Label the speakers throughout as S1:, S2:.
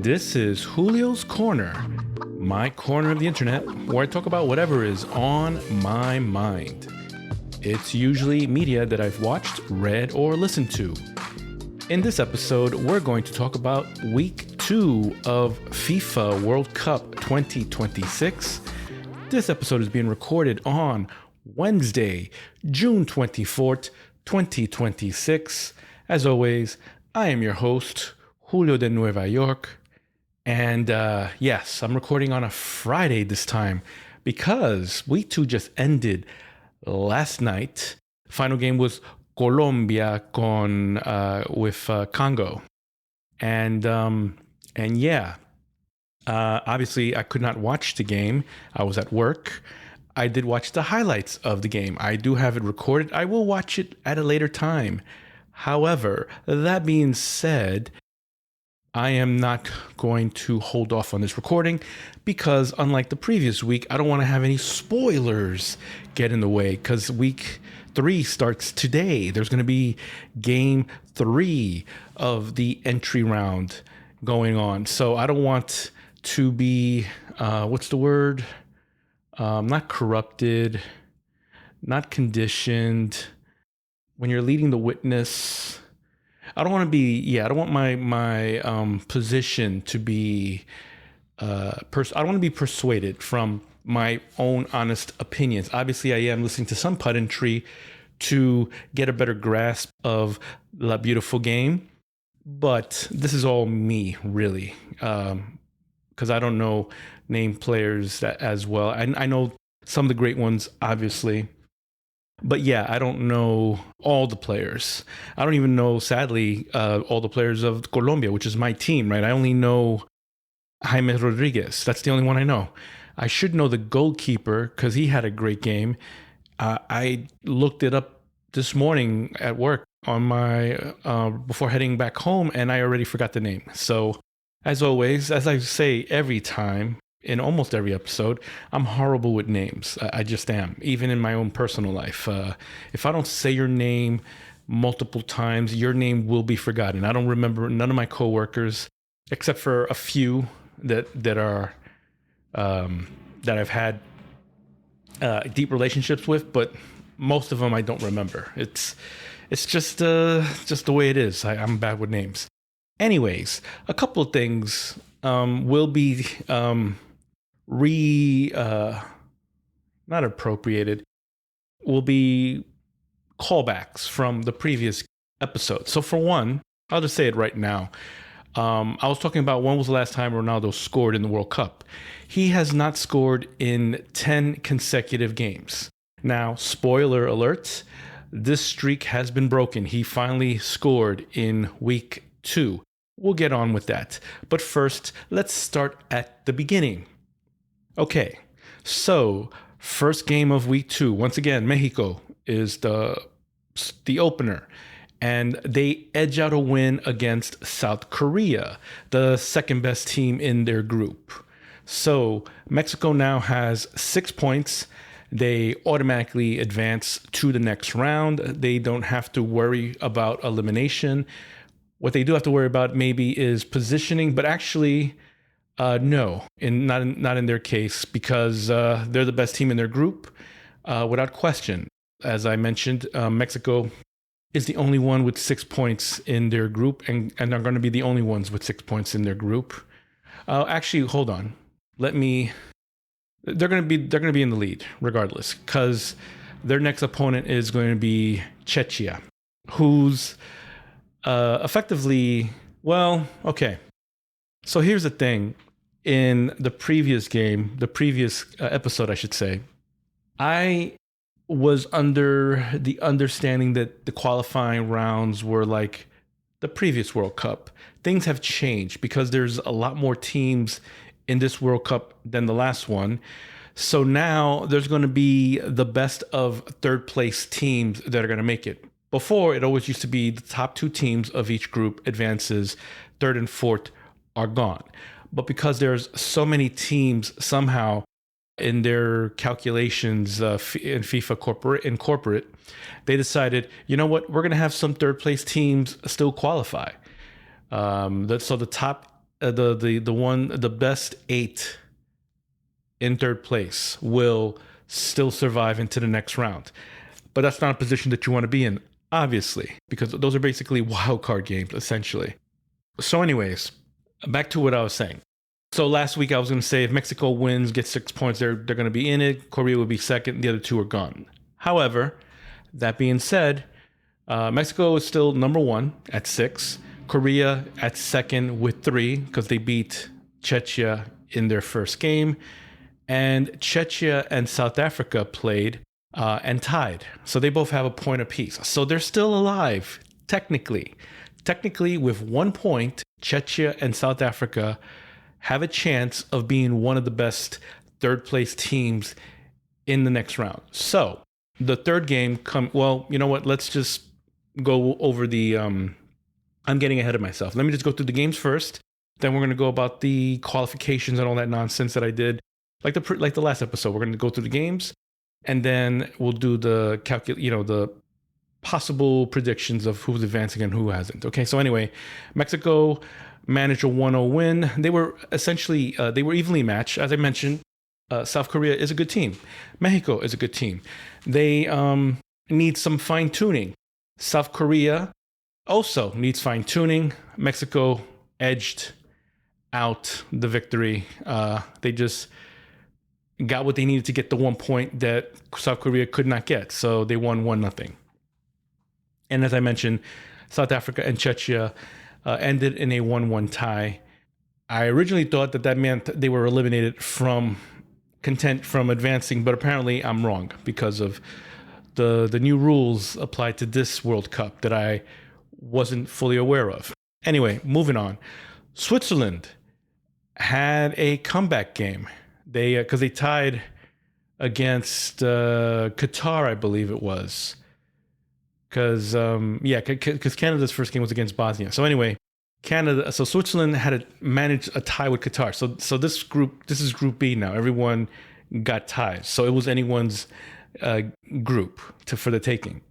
S1: This is Julio's Corner, my corner of the internet, where I talk about whatever is on my mind. It's usually media that I've watched, read, or listened to. In this episode, we're going to talk about Week 2 of FIFA World Cup 2026. This episode is being recorded on Wednesday, June 24th, 2026. As always, I am your host, Julio de Nueva York. And yes, I'm recording on a Friday this time because Week 2 just ended last night. Final game was Colombia with Congo. And yeah, obviously I could not watch the game. I was at work. I did watch the highlights of the game. I do have it recorded. I will watch it at a later time. However, that being said, I am not going to hold off on this recording because unlike the previous week, I don't want to have any spoilers get in the way because week 3 starts today. There's going to be game 3 of the entry round going on. So I don't want to be, what's the word? Not corrupted, not conditioned. When you're leading the witness, I don't want to be, I don't want my position to be, I don't want to be persuaded from my own honest opinions. Obviously, I am listening to some punditry to get a better grasp of the beautiful game, but this is all me, really, because I don't know name players as well. I know some of the great ones, obviously. But yeah, I don't know all the players. I don't even know, sadly, all the players of Colombia, which is my team, right? I only know Jaime Rodriguez. That's the only one I know. I should know the goalkeeper because he had a great game. I looked it up this morning at work on my before heading back home, and I already forgot the name. So, as always, as I say every time, in almost every episode, I'm horrible with names. I just am, even in my own personal life. If I don't say your name multiple times, your name will be forgotten. I don't remember none of my coworkers, except for a few that are that I've had deep relationships with, but most of them I don't remember. It's just the way it is. I'm bad with names. Anyways, a couple of things will be not appropriated, will be callbacks from the previous episode. So for one, I'll just say it right now. I was talking about when was the last time Ronaldo scored in the World Cup. He has not scored in 10 consecutive games. Now, spoiler alert, this streak has been broken. He finally scored in week 2. We'll get on with that. But first, let's start at the beginning. Okay, so first game of week 2. Once again, Mexico is the opener. And they edge out a win against South Korea, the second best team in their group. So Mexico now has 6 points. They automatically advance to the next round. They don't have to worry about elimination. What they do have to worry about maybe is positioning, but actually, no, not in their case, because they're the best team in their group, without question. As I mentioned, Mexico is the only one with 6 points in their group, and are going to be the only ones with 6 points in their group. Actually, hold on. They're going to be in the lead regardless, because their next opponent is going to be Czechia, who's effectively, well, okay. So here's the thing. In the previous game, the previous episode, I should say, I was under the understanding that the qualifying rounds were like the previous World Cup. Things have changed because there's a lot more teams in this World Cup than the last one. So now there's going to be the best of third place teams that are going to make it. Before, it always used to be the top 2 teams of each group advances, third and fourth are gone. But because there's so many teams somehow in their calculations in FIFA corporate, they decided, you know what, we're going to have some third place teams still qualify. So the top the best 8 in third place will still survive into the next round. But that's not a position that you want to be in, obviously, because those are basically wild card games, essentially. So anyways, back to what I was saying. So last week I was going to say if Mexico wins, gets 6 points, they're going to be in it. Korea will be second. The other two are gone. However, that being said, Mexico is still number 1 at 6. Korea at second with 3 because they beat Czechia in their first game. And Czechia and South Africa played and tied. So they both have a point apiece. So they're still alive, technically. Technically, with 1 point, Czechia and South Africa have a chance of being one of the best third place teams in the next round. So the third game well, you know what? Let's just go over the I'm getting ahead of myself. Let me just go through the games first. Then we're going to go about the qualifications and all that nonsense that I did. Like the last episode, we're going to go through the games, and then we'll do the the possible predictions of who's advancing and who hasn't. Okay, so anyway, Mexico managed a 1-0 win. They were essentially they were evenly matched. As I mentioned, South Korea is a good team. Mexico is a good team. They need some fine tuning. South Korea also needs fine tuning. Mexico edged out the victory. They just got what they needed to get the 1 point that South Korea could not get. So they won 1-0. And as I mentioned, South Africa and Czechia ended in a 1-1 tie. I originally thought that meant they were eliminated from advancing, but apparently I'm wrong because of the new rules applied to this World Cup that I wasn't fully aware of. Anyway, moving on. Switzerland had a comeback game. Because they tied against Qatar, I believe it was. Because Canada's first game was against Bosnia. So anyway, Switzerland had managed a tie with Qatar. So this is Group B now. Everyone got ties. So it was anyone's group for the taking.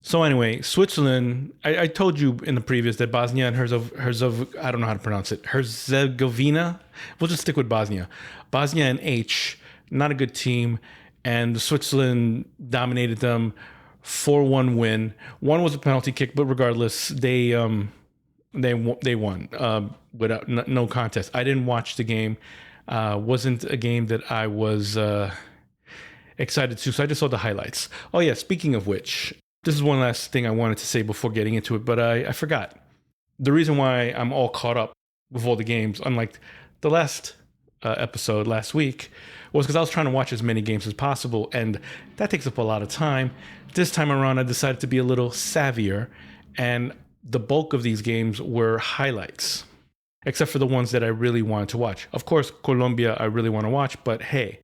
S1: So anyway, Switzerland, I told you in the previous that Bosnia and Herzegovina, I don't know how to pronounce it, Herzegovina, we'll just stick with Bosnia. Bosnia and H, not a good team, and Switzerland dominated them, 4-1 win. One was a penalty kick, but regardless, they won without no contest. I didn't watch the game. Wasn't a game that I was excited to, so I just saw the highlights. Oh yeah, speaking of which, this is one last thing I wanted to say before getting into it, but I forgot. The reason why I'm all caught up with all the games, unlike the last episode last week, was because I was trying to watch as many games as possible, and that takes up a lot of time. This time around, I decided to be a little savvier, and the bulk of these games were highlights, except for the ones that I really wanted to watch. Of course, Colombia, I really want to watch, but hey,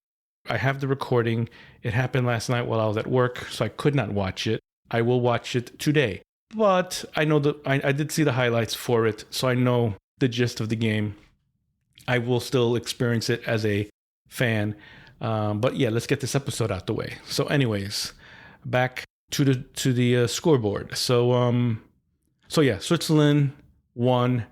S1: I have the recording. It happened last night while I was at work, so I could not watch it. I will watch it today. But I know that I did see the highlights for it, so I know the gist of the game. I will still experience it as a fan. But yeah, let's get this episode out the way. So anyways, back to the scoreboard. So yeah, Switzerland won.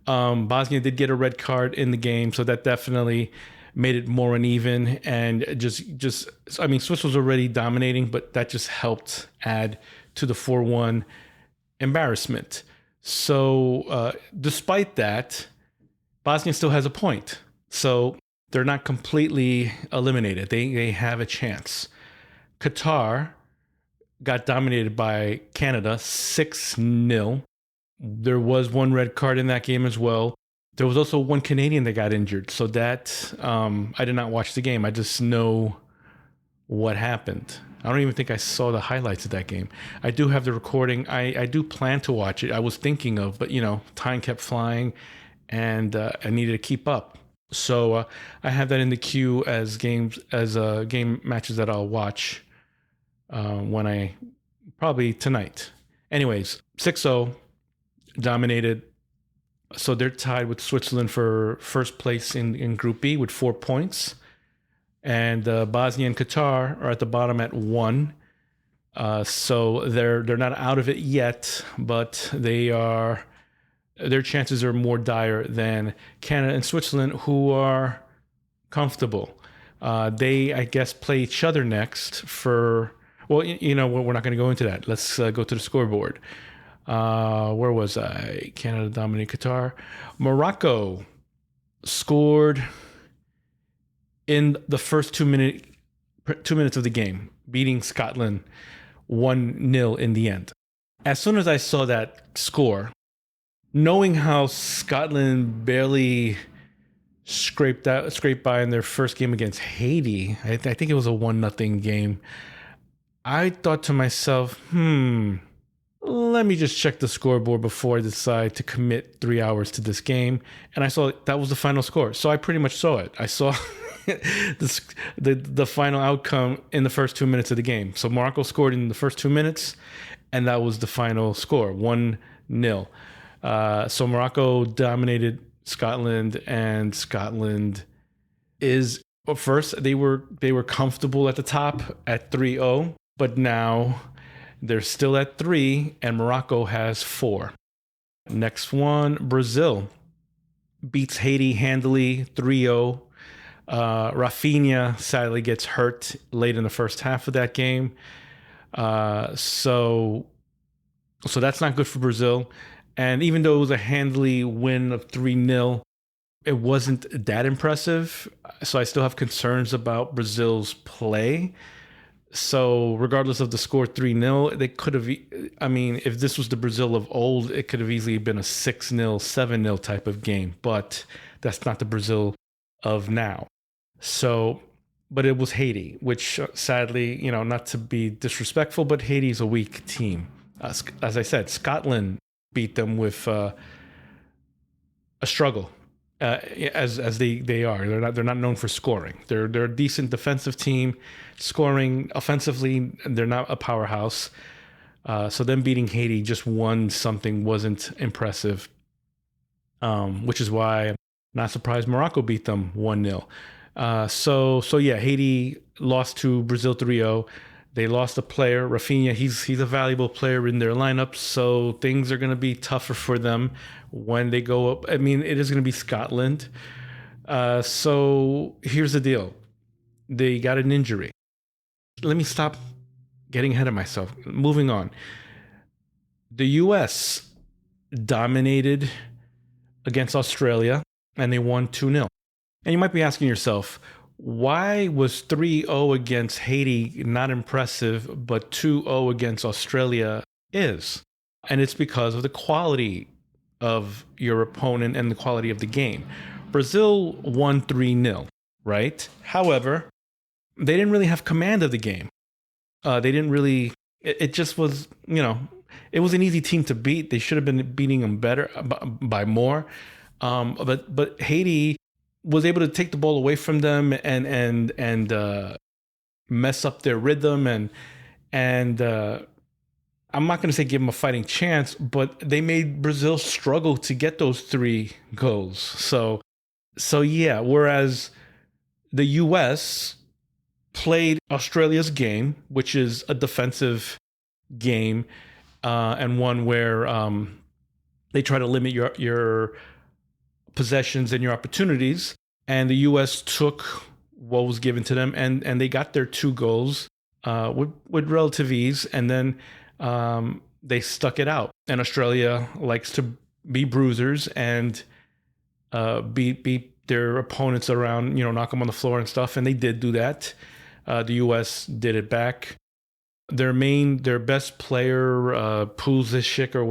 S1: Bosnia did get a red card in the game, so that definitely made it more uneven, and just I mean, Swiss was already dominating, but that just helped add to the 4-1 embarrassment. So despite that, Bosnia still has a point, so they're not completely eliminated. They have a chance. Qatar got dominated by Canada 6-0. There was one red card in that game as well. There was also one Canadian that got injured. So that, I did not watch the game. I just know what happened. I don't even think I saw the highlights of that game. I do have the recording. I do plan to watch it. I was thinking of, but time kept flying and I needed to keep up. So I have that in the queue as game matches that I'll watch when probably tonight. Anyways, 6-0 dominated. So they're tied with Switzerland for first place in Group B with 4 points. And Bosnia and Qatar are at the bottom at 1. So they're not out of it yet, but they are their chances are more dire than Canada and Switzerland, who are comfortable. They, I guess, play each other next for. Well, we're not going to go into that. Let's go to the scoreboard. Where was I? Canada dominated Qatar. Morocco scored in the first 2 minutes of the game, beating Scotland 1-0 in the end. As soon as I saw that score, knowing how Scotland barely scraped by in their first game against Haiti, I think it was a 1-0 game. I thought to myself, let me just check the scoreboard before I decide to commit 3 hours to this game. And I saw that was the final score. So I pretty much saw it. I saw the final outcome in the first 2 minutes of the game. So Morocco scored in the first 2 minutes, and that was the final score, 1-0. So Morocco dominated Scotland, and Scotland is, first, they were comfortable at the top at 3-0, but now they're still at 3, and Morocco has 4. Next one, Brazil beats Haiti handily 3-0. Rafinha sadly gets hurt late in the first half of that game. So that's not good for Brazil. And even though it was a handily win of 3-0, it wasn't that impressive. So I still have concerns about Brazil's play. So regardless of the score 3-0, they could have, if this was the Brazil of old, it could have easily been a 6-0, 7-0 type of game. But that's not the Brazil of now. So, but it was Haiti, which sadly, not to be disrespectful, but Haiti's a weak team. As I said, Scotland beat them with a struggle. As they are, they're not known for scoring. They're a decent defensive team, scoring offensively. They're not a powerhouse. So them beating Haiti just 1-0 wasn't impressive. Which is why I'm not surprised Morocco beat them 1-0. So yeah, Haiti lost to Brazil 3-0. They lost a player, Rafinha. He's a valuable player in their lineup, so things are going to be tougher for them when they go up. It is going to be Scotland. So here's the deal. They got an injury. Let me stop getting ahead of myself. Moving on. The U.S. dominated against Australia, and they won 2-0. And you might be asking yourself, why was 3-0 against Haiti not impressive, but 2-0 against Australia is? And it's because of the quality of your opponent and the quality of the game. Brazil won 3-0, right? However, they didn't really have command of the game. They didn't really, it just was, it was an easy team to beat. They should have been beating them better by more. But Haiti was able to take the ball away from them and mess up their rhythm and I'm not going to say give them a fighting chance, but they made Brazil struggle to get those 3 goals. So yeah, whereas the U.S. played Australia's game, which is a defensive game, and one where they try to limit your possessions and your opportunities, and the U.S. took what was given to them, and they got their 2 goals with relative ease, and then they stuck it out. And Australia likes to be bruisers and beat their opponents around, knock them on the floor and stuff, and they did do that. The U.S. did it back. Their best player, Pulisic or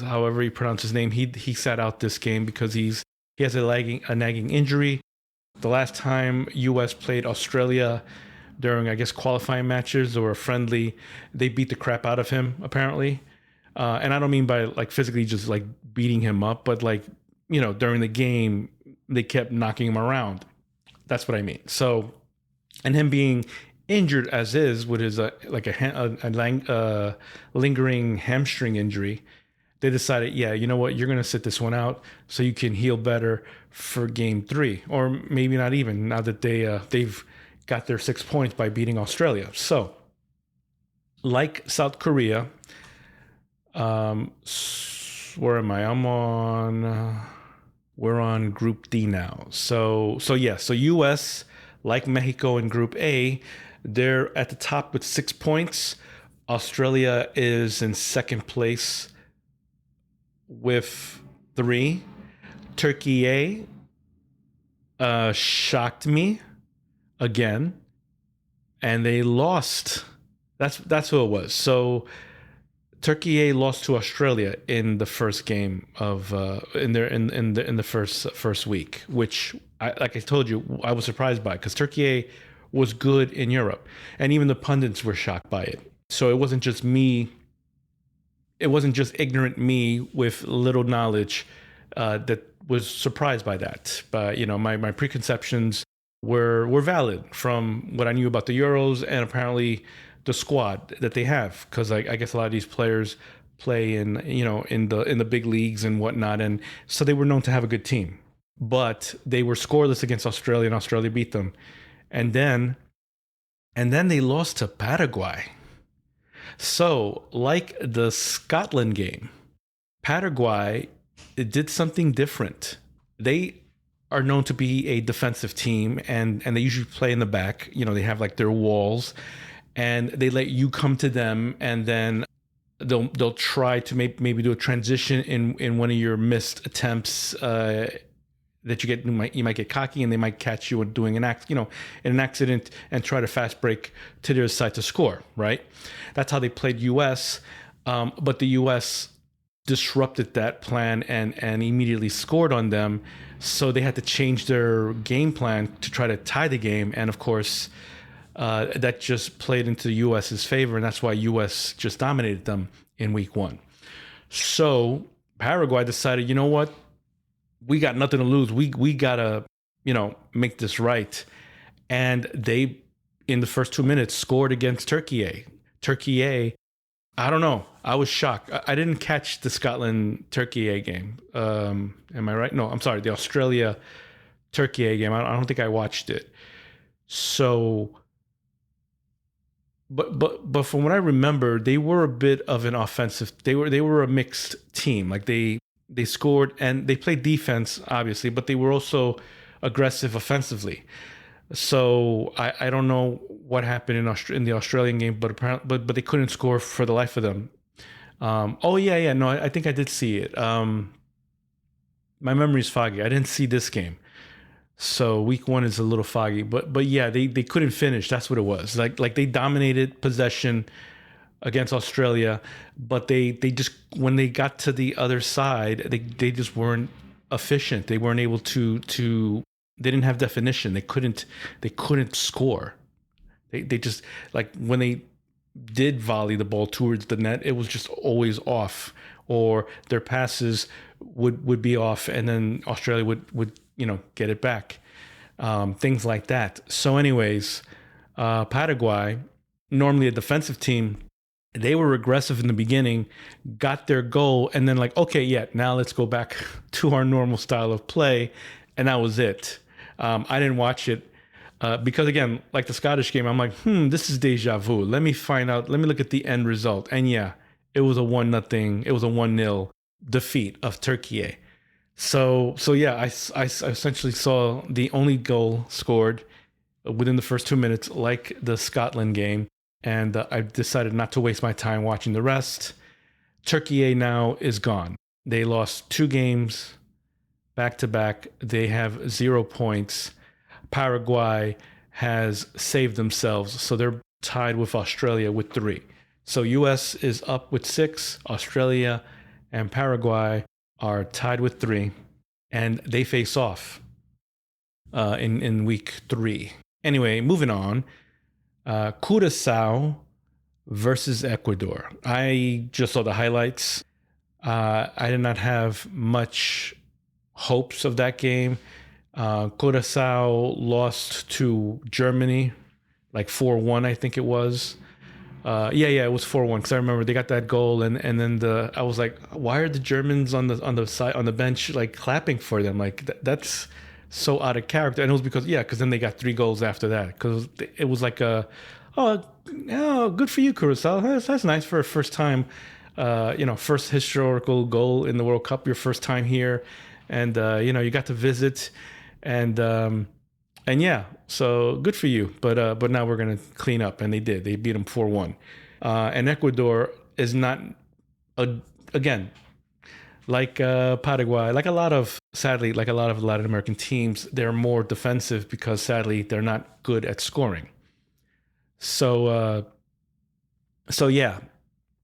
S1: however you pronounce his name, he sat out this game because he has a nagging injury. The last time U.S. played Australia during, I guess, qualifying matches or a friendly, they beat the crap out of him, apparently. And I don't mean by physically just beating him up, but during the game, they kept knocking him around. That's what I mean. So, and him being injured as is with his lingering hamstring injury, they decided, yeah, you know what, you're going to sit this one out so you can heal better for game 3, or maybe not even, now that they've got their 6 points by beating Australia. So, like South Korea, where am I? I'm on. We're on Group D now. So yeah. So U.S. like Mexico in Group A, they're at the top with 6 points. Australia is in second place with 3. Turkey A shocked me again, and they lost. That's who it was. So Turkey A lost to Australia in the first game of in the first week, which like I told you, I was surprised by because Turkey A was good in Europe, and even the pundits were shocked by it. So it wasn't just me. It wasn't just ignorant me with little knowledge that was surprised by that. But my preconceptions were valid from what I knew about the Euros and apparently the squad that they have, because I guess a lot of these players play in the big leagues and whatnot, and so they were known to have a good team. But they were scoreless against Australia, and Australia beat them, and then they lost to Paraguay. So, like the Scotland game, Paraguay did something different. They are known to be a defensive team, and they usually play in the back. They have like their walls, and they let you come to them, and then they'll try to maybe do a transition in one of your missed attempts that you get. You might get cocky, and they might catch you doing in an accident and try to fast break to their side to score. Right? That's how they played U.S. But the U.S. disrupted that plan and immediately scored on them. So they had to change their game plan to try to tie the game, and of course. That just played into the U.S.'s favor, and that's why U.S. just dominated them in week 1. So Paraguay decided, you know what? We got nothing to lose. We gotta, make this right. And they, in the first 2 minutes, scored against Turkey A. Turkey A, I don't know. I was shocked. I didn't catch the Scotland-Turkey A game. Am I right? No, I'm sorry. The Australia-Turkey A game. I don't think I watched it. So... But from what I remember, they were a bit of an offensive. They were a mixed team. Like they scored and they played defense, obviously, but they were also aggressive offensively. So I don't know what happened in the Australian game, but apparently, but they couldn't score for the life of them. No, I think I did see it. My memory's foggy. I didn't see this game. So week 1 is a little foggy, but yeah, they couldn't finish. That's what it was. Like they dominated possession against Australia, but they just, when they got to the other side, they just weren't efficient. They weren't able to they didn't have definition. They couldn't score. They just, like, when they did volley the ball towards the net, it was just always off, or their passes would be off, and then Australia would get it back. Things like that. So anyways, Paraguay, normally a defensive team, they were aggressive in the beginning, got their goal, and then like, okay, yeah, now let's go back to our normal style of play. And that was it. I didn't watch it because, again, like the Scottish game, I'm like, this is deja vu. Let me find out. Let me look at the end result. And yeah, it was a 1-0. It was a 1-0 defeat of Turkey. So yeah, I essentially saw the only goal scored within the first 2 minutes, like the Scotland game, and I decided not to waste my time watching the rest. Turkey A now is gone. They lost 2 games back to back. They have 0 points. Paraguay has saved themselves, so they're tied with Australia with 3. So US is up with 6. Australia and Paraguay are tied with 3, and they face off in week 3. Anyway, moving on. Curacao versus Ecuador. I just saw the highlights. I did not have much hopes of that game. Curacao lost to Germany, like 4-1, I think it was. It was 4-1 because I remember they got that goal, and then I was like, why are the Germans on the side on the bench like clapping for them? Like that's so out of character. And it was because then they got 3 goals after that, because it was like good for you, Curacao. That's nice for a first time first historical goal in the World Cup, your first time here, and you got to visit, and yeah, so good for you. But now we're gonna clean up, and they did. They beat them 4-1, and Ecuador is not a, again like Paraguay, sadly, like a lot of Latin American teams, they're more defensive because sadly they're not good at scoring. So yeah,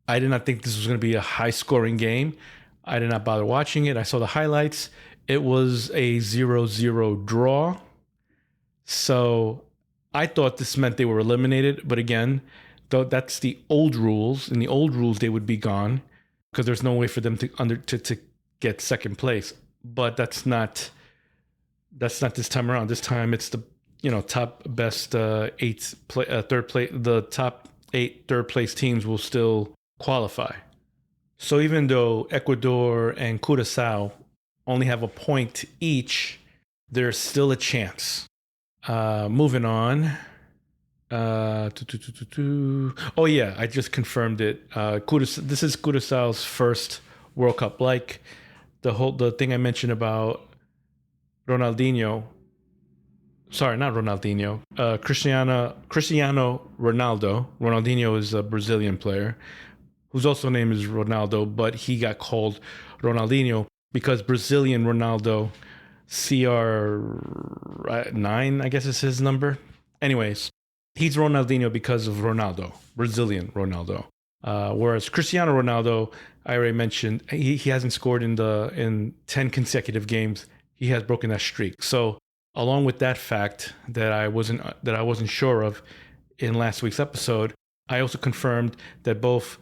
S1: I did not think this was going to be a high scoring game. I did not bother watching it. I saw the highlights. It was a 0-0 draw. So I thought this meant they were eliminated. But again, though that's the old rules. In the old rules, they would be gone because there's no way for them to get second place. But that's not this time around. This time it's the top best third place. The top 8 third place teams will still qualify. So even though Ecuador and Curaçao only have a point each, there's still a chance. Moving on. Oh yeah, I just confirmed it. This is Curaçao's first World Cup. Like the thing I mentioned about Ronaldinho. Sorry, not Ronaldinho. Cristiano Ronaldo. Ronaldinho is a Brazilian player whose also name is Ronaldo, but he got called Ronaldinho because Brazilian Ronaldo, CR9, I guess is his number. Anyways, he's Ronaldinho because of Ronaldo, Brazilian Ronaldo. Whereas Cristiano Ronaldo, I already mentioned, he hasn't scored in 10 consecutive games. He has broken that streak. So along with that fact that I wasn't sure of in last week's episode, I also confirmed that both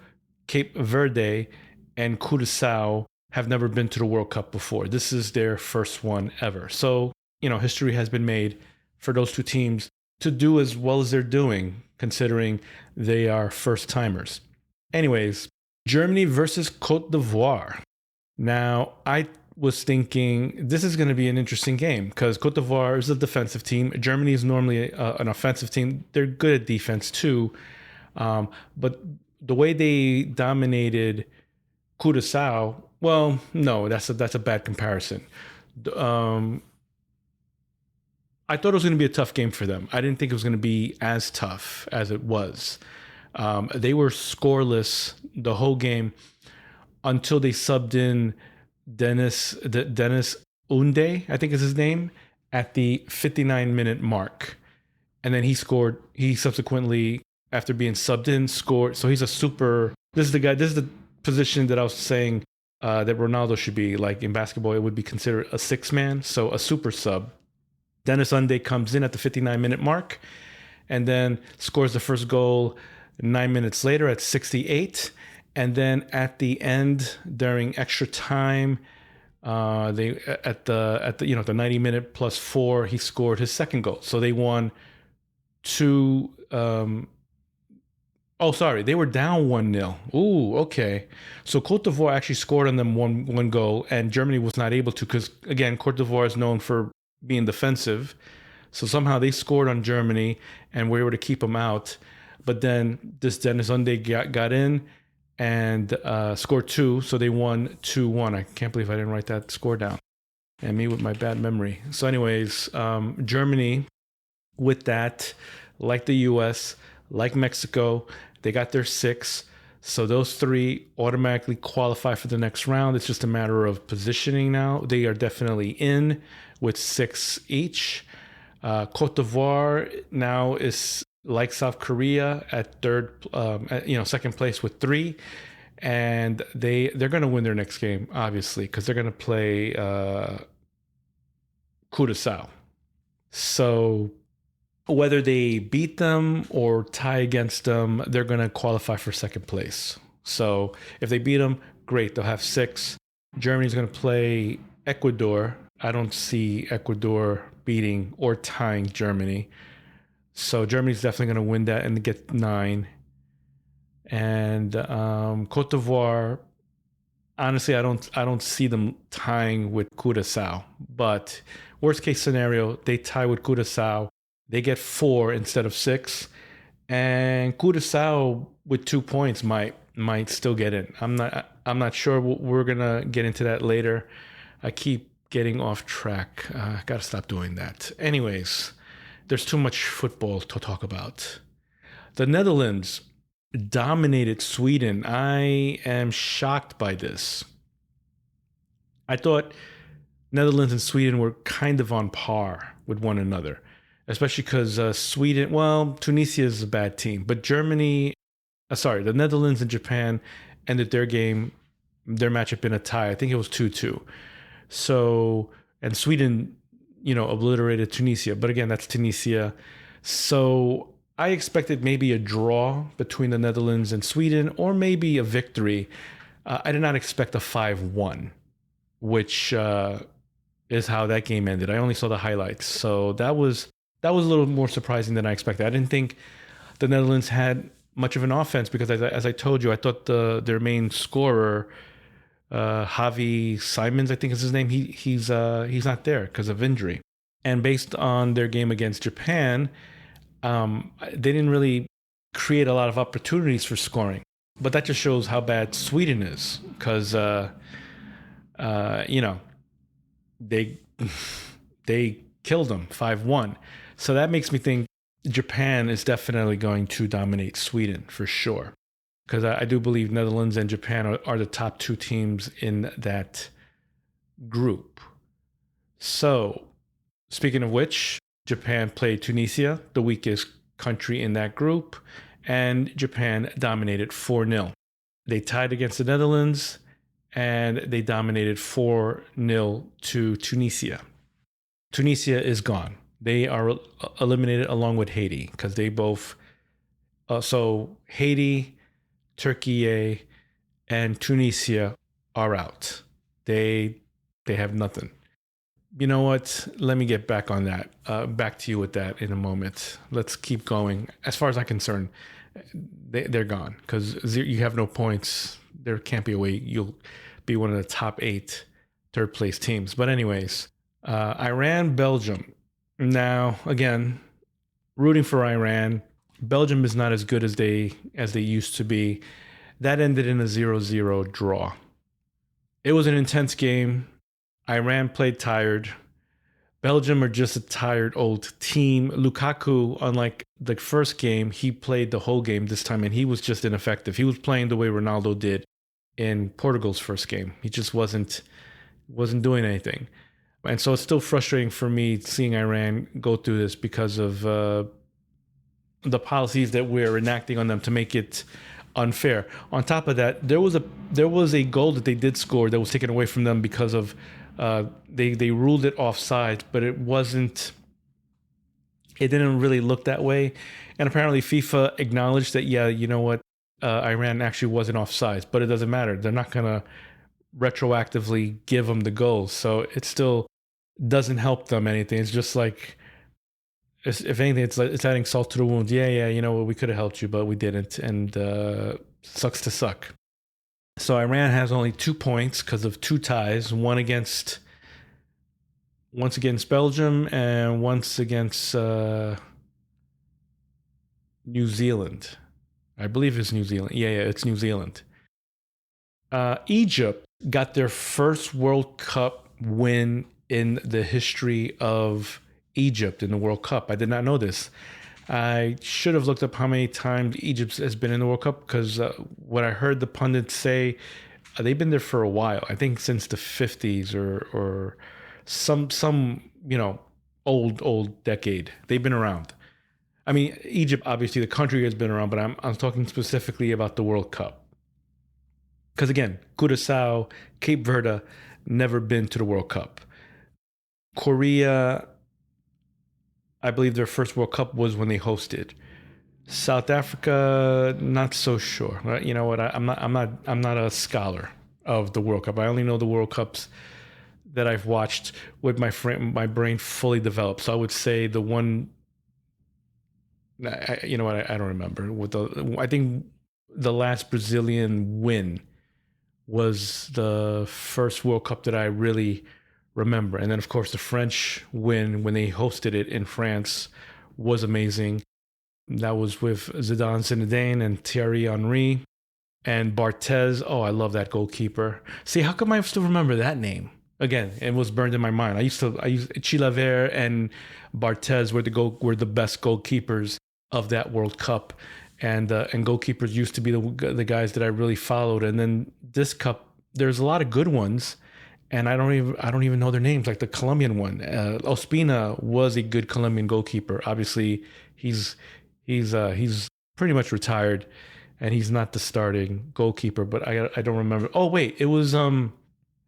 S1: Cape Verde and Curaçao have never been to the World Cup before. This is their first one ever. So, history has been made for those two teams to do as well as they're doing, considering they are first timers. Anyways, Germany versus Cote d'Ivoire. Now, I was thinking this is going to be an interesting game because Cote d'Ivoire is a defensive team. Germany is normally an offensive team. They're good at defense too. But the way they dominated Curaçao, well, no, that's a bad comparison. I thought it was going to be a tough game for them. I didn't think it was going to be as tough as it was. They were scoreless the whole game until they subbed in Dennis Unde, I think is his name, at the 59-minute mark. And then he scored. He subsequently, after being subbed in, scored. So he's a super. This is the position that I was saying that Ronaldo should be. Like in basketball, it would be considered a 6-man. So a super sub. Dennis Unde comes in at the 59-minute mark and then scores the first goal 9 minutes later at 68. And then at the end, during extra time, they at the 90-minute plus 4, he scored his second goal. So they won 2. They were down 1-0. Ooh, okay. So Cote d'Ivoire actually scored on them one goal, and Germany was not able to because again, Cote d'Ivoire is known for being defensive. So somehow they scored on Germany and were able to keep them out. But then this Dennis Unde got in and scored 2, so they won 2-1. I can't believe I didn't write that score down. And me with my bad memory. So anyways, Germany, with that, like the US, like Mexico, they got their 6. So those 3 automatically qualify for the next round. It's just a matter of positioning now. They are definitely in with 6 each. Cote d'Ivoire now is like South Korea at second place with 3, and they're going to win their next game, obviously, because they're going to play Curaçao. So whether they beat them or tie against them, they're going to qualify for second place. So if they beat them, great, they'll have 6. Germany's going to play Ecuador. I don't see Ecuador beating or tying Germany. So Germany's definitely going to win that and get 9. And Cote d'Ivoire, honestly, I don't see them tying with Curaçao. But worst case scenario, they tie with Curaçao. They get 4 instead of 6. And Curaçao with 2 points might might still get in. I'm not sure. We're gonna get into that later. I keep getting off track. Gotta stop doing that. Anyways, there's too much football to talk about. The Netherlands dominated Sweden. I am shocked by this. I thought Netherlands and Sweden were kind of on par with one another, especially because Sweden, well, Tunisia is a bad team, but the Netherlands and Japan ended their matchup in a tie. I think it was 2-2. So, and Sweden, obliterated Tunisia. But again, that's Tunisia. So I expected maybe a draw between the Netherlands and Sweden, or maybe a victory. I did not expect a 5-1, which is how that game ended. I only saw the highlights. So that was a little more surprising than I expected. I didn't think the Netherlands had much of an offense because, as I told you, I thought their main scorer, Javi Simons, I think is his name, he's not there because of injury. And based on their game against Japan, they didn't really create a lot of opportunities for scoring. But that just shows how bad Sweden is because, they they killed them 5-1. So that makes me think Japan is definitely going to dominate Sweden for sure. Because I do believe Netherlands and Japan are the top two teams in that group. So, speaking of which, Japan played Tunisia, the weakest country in that group, and Japan dominated 4-0. They tied against the Netherlands, and they dominated 4-0 to Tunisia. Tunisia is gone. They are eliminated along with Haiti because they both. So Haiti, Turkey, and Tunisia are out. They have nothing. You know what? Let me get back on that. Back to you with that in a moment. Let's keep going. As far as I'm concerned, they're gone because you have no points. There can't be a way you'll be one of the top 8 third place teams. But anyways, Iran, Belgium. Now, again, rooting for Iran. Belgium is not as good as they used to be. That ended in a 0-0 draw. It was an intense game. Iran played tired. Belgium are just a tired old team. Lukaku, unlike the first game, he played the whole game this time, and he was just ineffective. He was playing the way Ronaldo did in Portugal's first game. He just wasn't doing anything. And so it's still frustrating for me seeing Iran go through this because of the policies that we're enacting on them to make it unfair. On top of that, there was a goal that they did score that was taken away from them because of they ruled it offside, but it didn't really look that way. And apparently FIFA acknowledged that, yeah, you know what, Iran actually wasn't offside, but it doesn't matter. They're not going to retroactively give them the goal. So it still doesn't help them anything. It's just like, if anything, it's adding salt to the wound. Yeah, you know what, we could have helped you, but we didn't. And sucks to suck. So Iran has only 2 points because of 2 ties, once against Belgium and once against New Zealand. I believe it's New Zealand. Yeah, it's New Zealand. Egypt got their first World Cup win in the history of Egypt in the World Cup. I did not know this. I should have looked up how many times Egypt has been in the World Cup because what I heard the pundits say, they've been there for a while. I think since the 50s or some old decade. They've been around. I mean, Egypt, obviously, the country has been around, but I'm talking specifically about the World Cup. Because again, Curaçao, Cape Verde, never been to the World Cup. Korea, I believe their first World Cup was when they hosted. South Africa, not so sure. You know what? I'm not a scholar of the World Cup. I only know the World Cups that I've watched with my brain fully developed. So I would say the one. You know what? I don't remember. I think the last Brazilian win was the first World Cup that I really remember. And then, of course, the French win when they hosted it in France was amazing. That was with Zidane and Thierry Henry. And Barthez, oh, I love that goalkeeper. See, how come I still remember that name? Again, it was burned in my mind. I used Chilavert and Barthez were the best goalkeepers of that World Cup, and goalkeepers used to be the guys that I really followed. And then this cup, there's a lot of good ones, and I don't even know their names. Like the Colombian one, Ospina was a good Colombian goalkeeper. Obviously, he's pretty much retired, and he's not the starting goalkeeper. But I don't remember. Oh wait, it was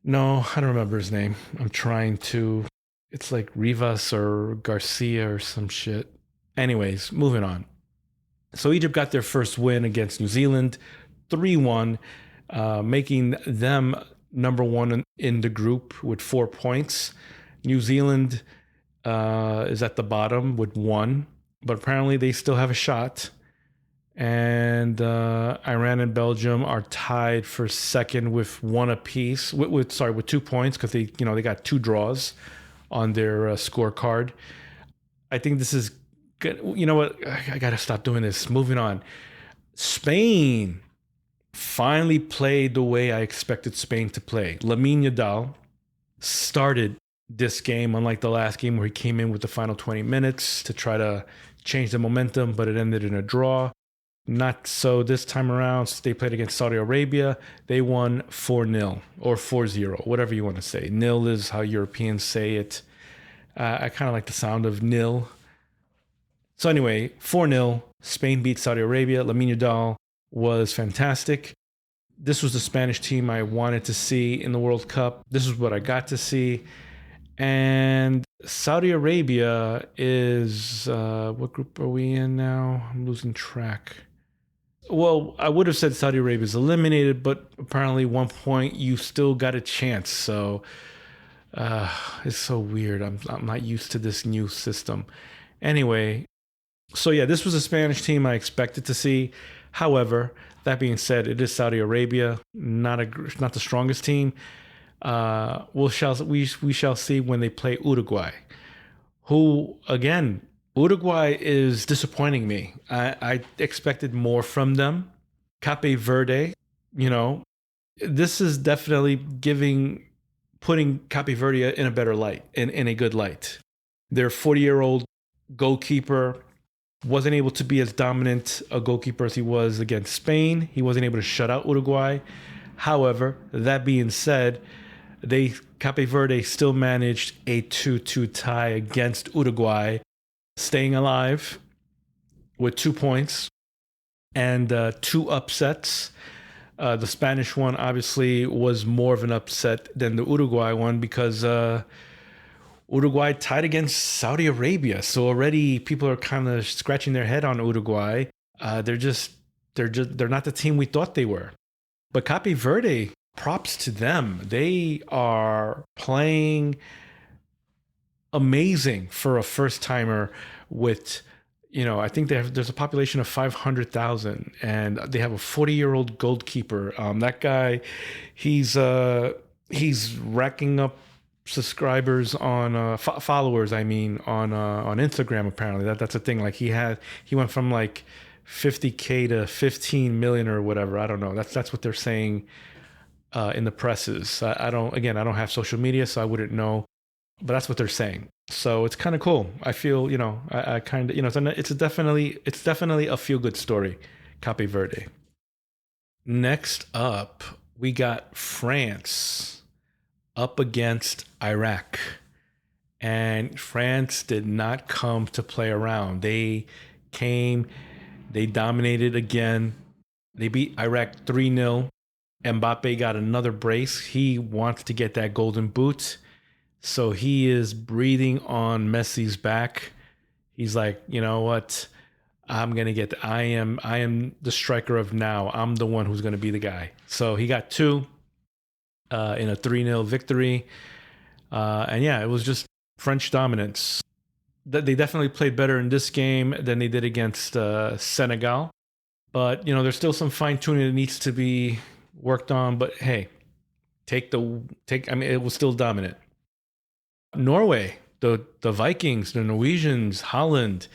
S1: no, I don't remember his name. I'm trying to. It's like Rivas or Garcia or some shit. Anyways, moving on. So Egypt got their first win against New Zealand, 3-1, making them number one in the group with 4 points. New Zealand is at the bottom with 1, but apparently they still have a shot. And Iran and Belgium are tied for second with 1 apiece. With 2 points, because they got 2 draws on their scorecard. I think this is good. You know what? I gotta stop doing this. Moving on. Spain finally played the way I expected Spain to play. Lamine Yamal started this game, unlike the last game where he came in with the final 20 minutes to try to change the momentum, but it ended in a draw. Not so this time around. They played against Saudi Arabia. They won 4-0 or 4-0, whatever you want to say. Nil is how Europeans say it. I kind of like the sound of nil. So anyway, 4-0. Spain beat Saudi Arabia. Lamine Yamal was fantastic. This was the Spanish team I wanted to see in the World Cup. This is what I got to see. And Saudi Arabia is, what group are we in now? I'm losing track. Well, I would have said Saudi Arabia is eliminated, but apparently 1 point, you still got a chance. So it's so weird. I'm not used to this new system. Anyway, so yeah, this was a Spanish team I expected to see. However, that being said, it is Saudi Arabia, not the strongest team. We shall see when they play Uruguay, who again, Uruguay is disappointing me. I expected more from them. Cape Verde, this is definitely putting Cape Verde in a better light, in a good light. Their 40-year-old goalkeeper wasn't able to be as dominant a goalkeeper as he was against Spain. He wasn't able to shut out Uruguay. However, that being said, Cape Verde still managed a 2-2 tie against Uruguay, staying alive with 2 points and 2 upsets. The Spanish one obviously was more of an upset than the Uruguay one because Uruguay tied against Saudi Arabia. So already people are kind of scratching their head on Uruguay. They're not the team we thought they were. But Cape Verde, props to them. They are playing amazing for a first timer with, I think there's a population of 500,000 and they have a 40-year-old goalkeeper. That guy, he's racking up subscribers on followers, on Instagram. Apparently that's a thing. Like he went from like 50K to 15 million or whatever. I don't know. That's what they're saying in the presses. I don't have social media, so I wouldn't know, but that's what they're saying. So it's kind of cool. I feel, I kind of, it's definitely a feel good story, Cape Verde. Next up, we got France up against Iraq. And France did not come to play around. They came, they dominated again. They beat Iraq 3-0. Mbappe got another brace. He wants to get that golden boot. So he is breathing on Messi's back. He's like, you know what? I'm going to get I am the striker of now. I'm the one who's going to be the guy. So he got 2 in a 3-0 victory. And yeah, it was just French dominance. They definitely played better in this game than they did against Senegal. But, there's still some fine tuning that needs to be worked on. But hey, it was still dominant. Norway, the Vikings, the Norwegians, Holland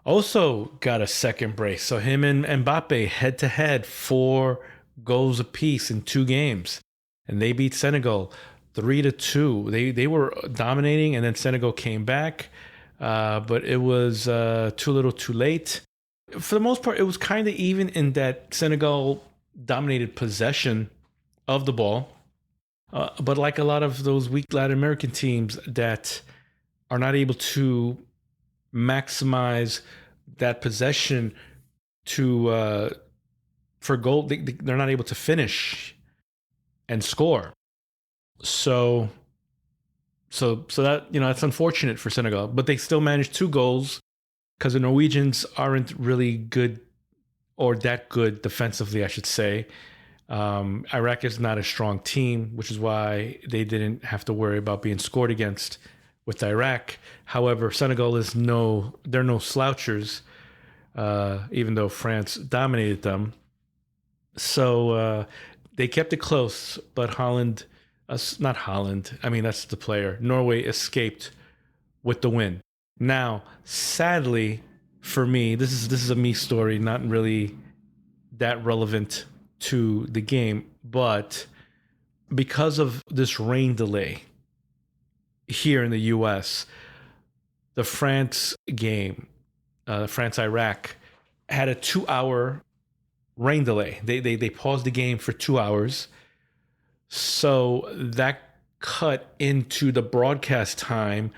S1: also got a second brace. So him and Mbappe head to head for goals apiece in 2 games, and they beat Senegal 3-2. They were dominating, and then Senegal came back, but it was too little, too late. For the most part, it was kind of even in that Senegal dominated possession of the ball. But like a lot of those weak Latin American teams that are not able to maximize that possession to for goal, they're not able to finish and score. So that that's unfortunate for Senegal, but they still managed 2 goals because the Norwegians aren't really good or that good defensively, I should say. Iraq is not a strong team, which is why they didn't have to worry about being scored against with Iraq. However, Senegal is they're no slouchers, even though France dominated them. So they kept it close, but not Holland, I mean, that's the player. Norway escaped with the win. Now, sadly for me, this is a me story, not really that relevant to the game, but because of this rain delay here in the US, the France game, France-Iraq, had a 2-hour rain delay. They paused the game for 2 hours. So that cut into the broadcast time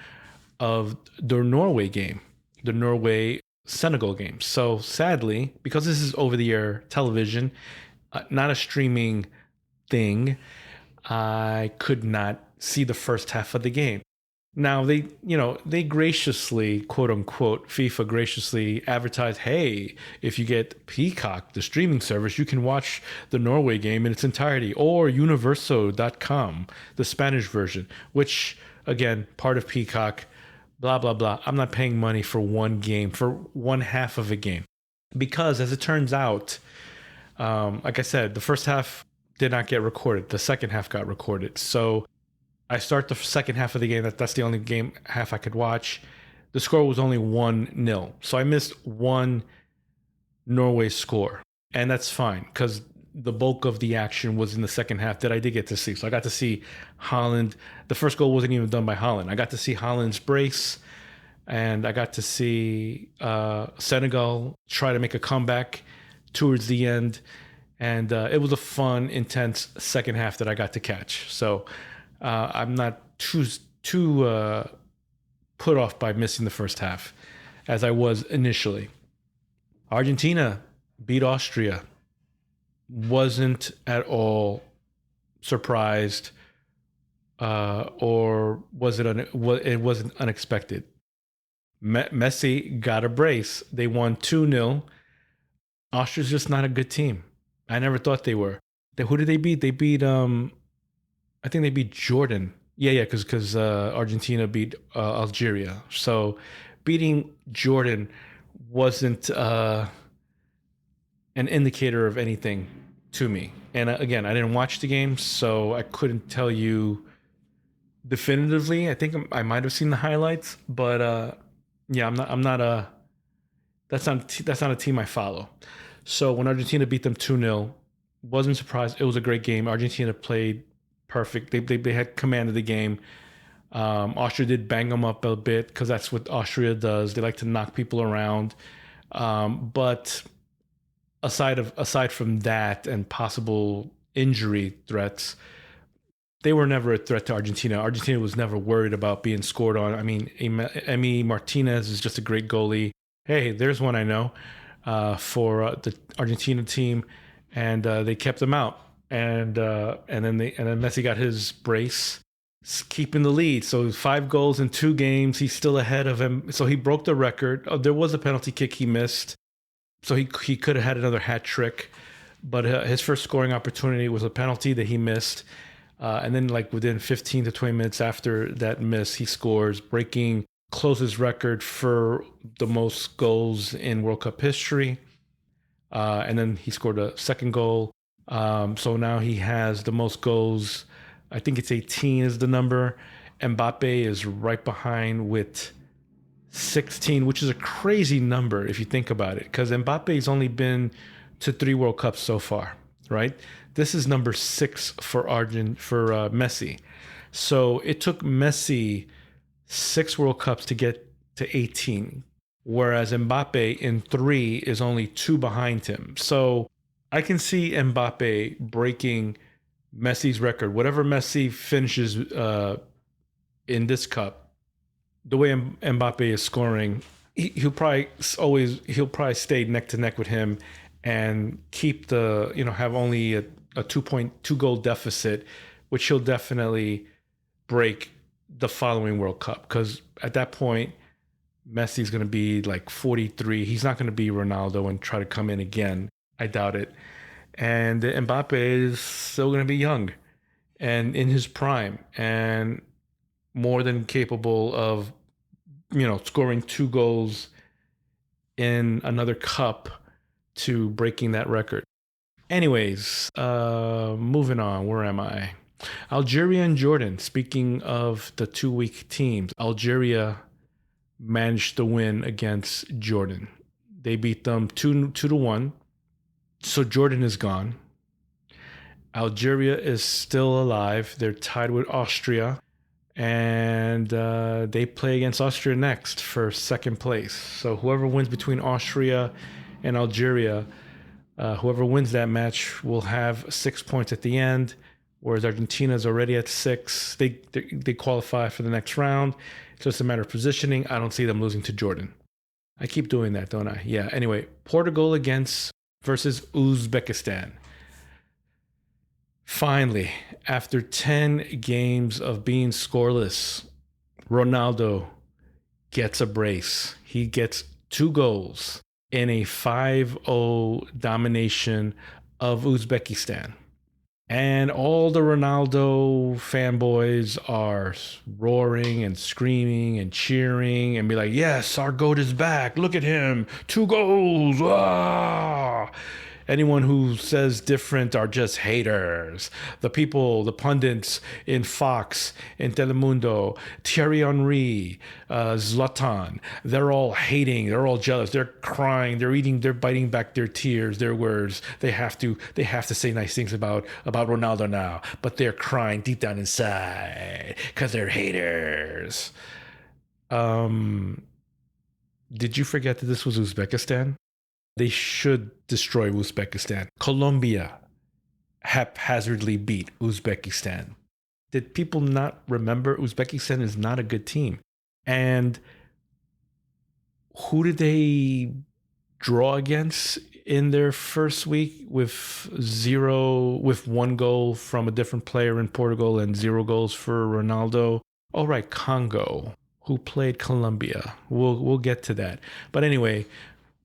S1: of the Norway game, the Norway-Senegal game. So sadly, because this is over-the-air television, not a streaming thing, I could not see the first half of the game. Now they graciously, quote unquote, FIFA graciously advertised, hey, if you get Peacock, the streaming service, you can watch the Norway game in its entirety, or universo.com, the Spanish version, which again, part of Peacock, blah, blah, blah. I'm not paying money for one game, for one half of a game. Because as it turns out, like I said, the first half did not get recorded. The second half got recorded. So I start the second half of the game. That's the only game half I could watch. The score was only 1-0. So I missed one Norway score. And that's fine because the bulk of the action was in the second half that I did get to see. So I got to see Holland. The first goal wasn't even done by Holland. I got to see Holland's brace. And I got to see Senegal try to make a comeback towards the end. And it was a fun, intense second half that I got to catch. So I'm not too put off by missing the first half as I was initially. Argentina beat Austria. Wasn't at all surprised, or was it? It wasn't unexpected. Messi got a brace. They won 2-0. Austria's just not a good team. I never thought they were. Who did they beat? They beat I think they beat Jordan. Yeah, because Argentina beat Algeria. So beating Jordan wasn't an indicator of anything to me. And again, I didn't watch the game, so I couldn't tell you definitively. I think I might have seen the highlights, but yeah, that's not a team I follow. So when Argentina beat them 2-0, wasn't surprised. It was a great game. Argentina played perfect. They had command of the game. Austria did bang them up a bit because that's what Austria does. They like to knock people around. But aside from that and possible injury threats, they were never a threat to Argentina. Argentina was never worried about being scored on. I mean, Emi Martinez is just a great goalie. Hey, there's one I know for the Argentina team, and they kept him out. And then Messi got his brace, keeping the lead. So 5 goals in 2 games. He's still ahead of him. So he broke the record. There was a penalty kick he missed, so he could have had another hat trick. But his first scoring opportunity was a penalty that he missed. And then like within 15 to 20 minutes after that miss, he scores, closes record for the most goals in World Cup history. And then he scored a second goal. So now he has the most goals. I think it's 18 is the number. Mbappe is right behind with 16, which is a crazy number if you think about it, because Mbappe's only been to 3 World Cups so far. right? This is number 6 for Messi. So it took Messi 6 World Cups to get to 18, whereas Mbappe in 3 is only 2 behind him. So I can see Mbappe breaking Messi's record. Whatever Messi finishes in this cup, the way Mbappe is scoring, he'll probably stay neck to neck with him and keep have only a 2.2 goal deficit, which he'll definitely break the following World Cup, because at that point Messi's going to be like 43. He's not going to be Ronaldo and try to come in again. I doubt it. And Mbappe is still going to be young and in his prime and more than capable of scoring 2 goals in another cup to breaking that record. Anyways, moving on. Where am I? Algeria and Jordan. Speaking of the 2 weak teams, Algeria managed to win against Jordan. They beat them 2-1. So Jordan is gone. Algeria is still alive. They're tied with Austria. And they play against Austria next for second place. So whoever wins between Austria and Algeria, whoever wins that match will have 6 points at the end, whereas Argentina is already at 6. They qualify for the next round. It's just a matter of positioning. I don't see them losing to Jordan. I keep doing that, don't I? Yeah. Anyway, Portugal versus Uzbekistan. Finally, after 10 games of being scoreless, Ronaldo gets a brace. He gets 2 goals in a 5-0 domination of Uzbekistan. And all the Ronaldo fanboys are roaring and screaming and cheering and be like, yes, our GOAT is back. Look at him. 2 goals. Ah! Anyone who says different are just haters. The people, the pundits in Fox, in Telemundo, Thierry Henry, Zlatan, they're all hating. They're all jealous. They're crying. They're biting back their tears, their words. They have to say nice things about Ronaldo now, but they're crying deep down inside because they're haters. Did you forget that this was Uzbekistan? They should destroy Uzbekistan. Colombia haphazardly beat Uzbekistan. Did people not remember Uzbekistan is not a good team? And who did they draw against in their first week with 1 goal from a different player in Portugal and 0 goals for Ronaldo? All right, Congo, who played Colombia. We'll get to that. But anyway,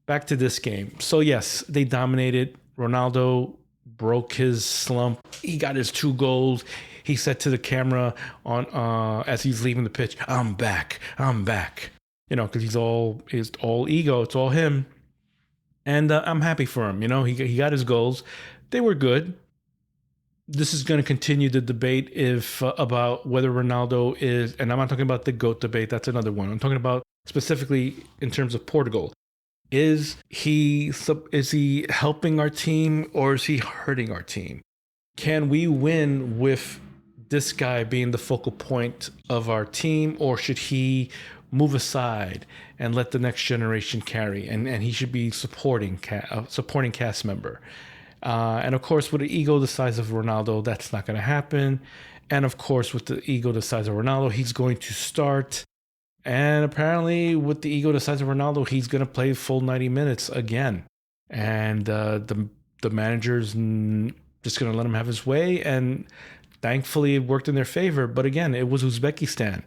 S1: back to this game. So yes, they dominated. Ronaldo broke his slump. He got his 2 goals. He said to the camera as he's leaving the pitch, I'm back. Because he's all ego. It's all him. And I'm happy for him. He got his goals. They were good. This is going to continue the debate about whether Ronaldo is, and I'm not talking about the GOAT debate. That's another one. I'm talking about specifically in terms of Portugal. Is he helping our team or is he hurting our team? Can we win with this guy being the focal point of our team, or should he move aside and let the next generation carry? And he should be supporting cast member. And of course, with an ego the size of Ronaldo, that's not going to happen. And of course, with the ego the size of Ronaldo, he's going to start. And apparently, with the ego the size of Ronaldo, he's going to play full 90 minutes again. And the manager's just going to let him have his way. And thankfully, it worked in their favor. But again, it was Uzbekistan.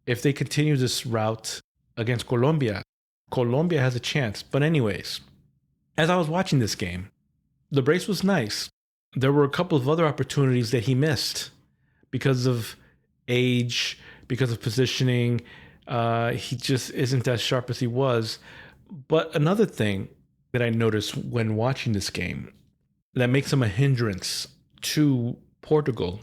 S1: If they continue this route against Colombia has a chance. But anyways, as I was watching this game, the brace was nice. There were a couple of other opportunities that he missed because of age, because of positioning. He just isn't as sharp as he was. But another thing that I noticed when watching this game that makes him a hindrance to Portugal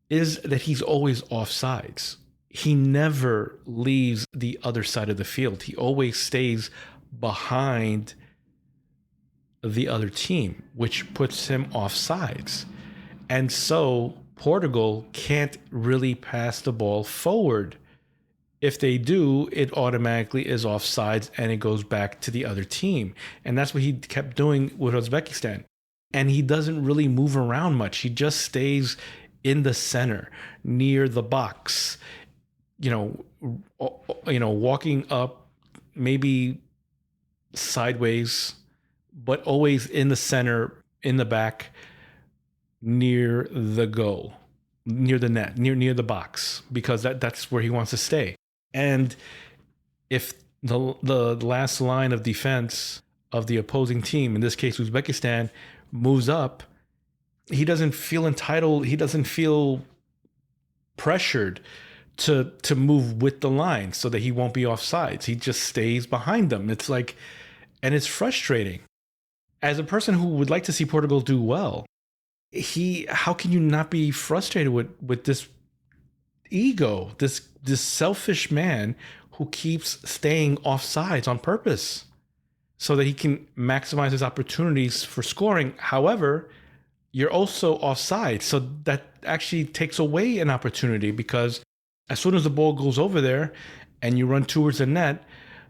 S1: is that he's always offsides. He never leaves the other side of the field. He always stays behind the other team, which puts him offsides. And so Portugal can't really pass the ball forward. If they do, it automatically is offsides and it goes back to the other team. And that's what he kept doing with Uzbekistan. And he doesn't really move around much. He just stays in the center near the box, walking up maybe sideways, but always in the center, in the back, near the goal, near the net, near the box, because that's where he wants to stay. And if the last line of defense of the opposing team, in this case Uzbekistan, moves up, he doesn't feel entitled. He doesn't feel pressured to move with the line so that he won't be offsides. He just stays behind them. It's like, and it's frustrating. As a person who would like to see Portugal do well, how can you not be frustrated with this ego, this selfish man who keeps staying offsides on purpose so that he can maximize his opportunities for scoring? However, you're also offside, so that actually takes away an opportunity, because as soon as the ball goes over there and you run towards the net,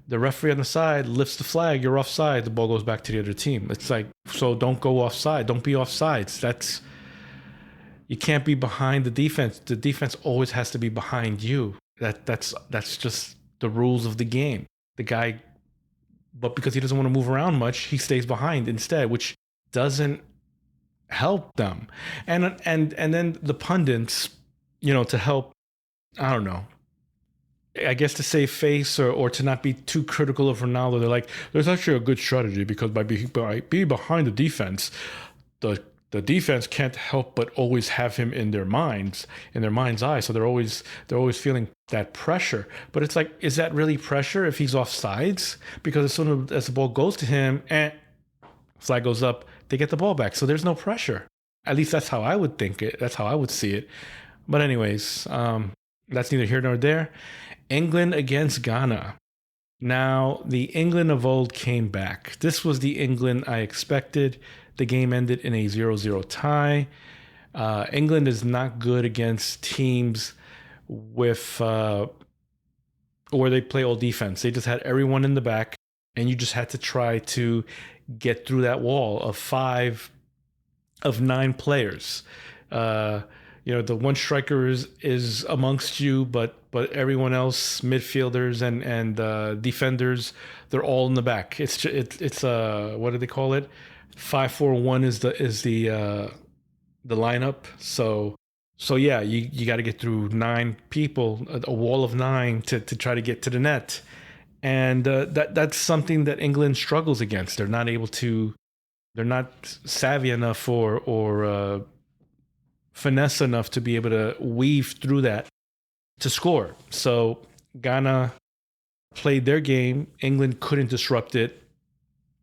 S1: the referee on the side lifts the flag, you're offside, the ball goes back to the other team. It's like, so don't go offside, don't be offsides. You can't be behind the defense. The defense always has to be behind you. That's just the rules of the game. The guy, but because he doesn't want to move around much, he stays behind instead, which doesn't help them. And then the pundits, to help, I don't know, I guess to save face or to not be too critical of Ronaldo, they're like, there's actually a good strategy, because by being behind the defense, the defense can't help but always have him in their mind's eye. So they're always feeling that pressure. But it's like, is that really pressure if he's offsides? Because as soon as the ball goes to him, flag goes up, they get the ball back. So there's no pressure. At least that's how I would think it. That's how I would see it. But anyways, that's neither here nor there. England against Ghana. Now, the England of old came back. This was the England I expected. The game ended in a 0-0 tie. England is not good against teams with where they play all defense. They just had everyone in the back, and you just had to try to get through that wall of 9 players. The one striker is amongst you, but everyone else, midfielders and defenders, they're all in the back. It's what do they call it? 5-4-1 is the lineup. So yeah, you got to get through 9 people, a wall of 9 to try to get to the net, and that's something that England struggles against. They're not savvy enough or finesse enough to be able to weave through that to score. So Ghana played their game. England couldn't disrupt it,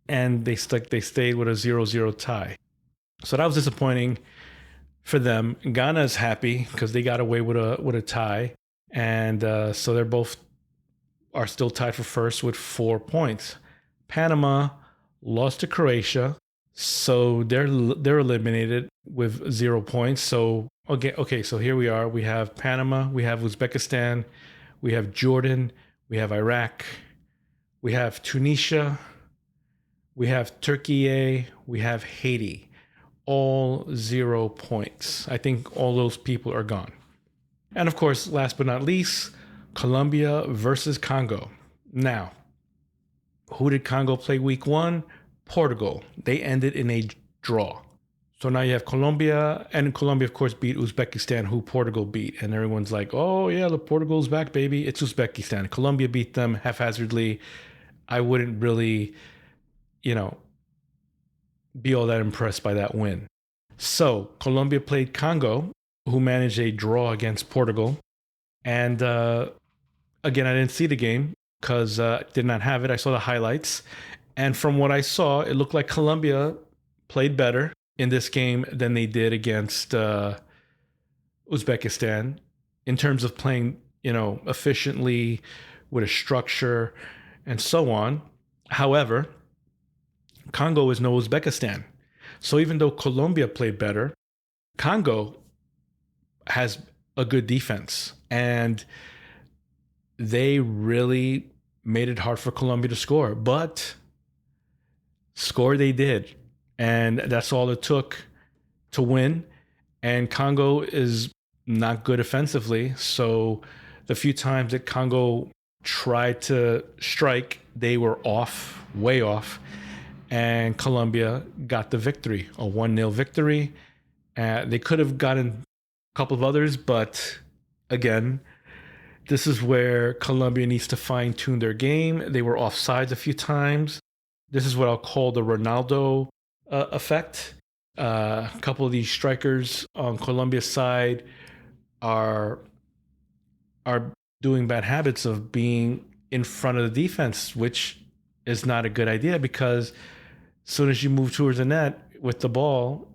S1: and they stayed with a 0-0 tie. So that was disappointing for them. Ghana is happy because they got away with a tie, and so they're both are still tied for first with 4 points. Panama lost to Croatia, so they're eliminated with 0 points. So okay, so here we are. We have Panama, we have Uzbekistan, we have Jordan, we have Iraq, we have Tunisia, we have Turkey, we have Haiti. All 0 points. I think all those people are gone. And of course, last but not least, Colombia versus Congo. Now, who did Congo play week 1? Portugal. They ended in a draw. So now you have Colombia, and Colombia, of course, beat Uzbekistan, who Portugal beat. And everyone's like, oh, yeah, the Portugal's back, baby. It's Uzbekistan. Colombia beat them haphazardly. I wouldn't really, be all that impressed by that win. So Colombia played Congo, who managed a draw against Portugal. And again, I didn't see the game because I did not have it. I saw the highlights. And from what I saw, it looked like Colombia played better in this game than they did against Uzbekistan in terms of playing, efficiently with a structure and so on. However, Congo is no Uzbekistan. So even though Colombia played better, Congo has a good defense. And they really made it hard for Colombia to score. But score they did. And that's all it took to win. And Congo is not good offensively. So the few times that Congo tried to strike, they were off, way off. And Colombia got the victory, a 1-0 victory. They could have gotten a couple of others, but again, this is where Colombia needs to fine tune their game. They were offsides a few times. This is what I'll call the Ronaldo effect. A couple of these strikers on Colombia's side are doing bad habits of being in front of the defense, which is not a good idea because as soon as you move towards the net with the ball,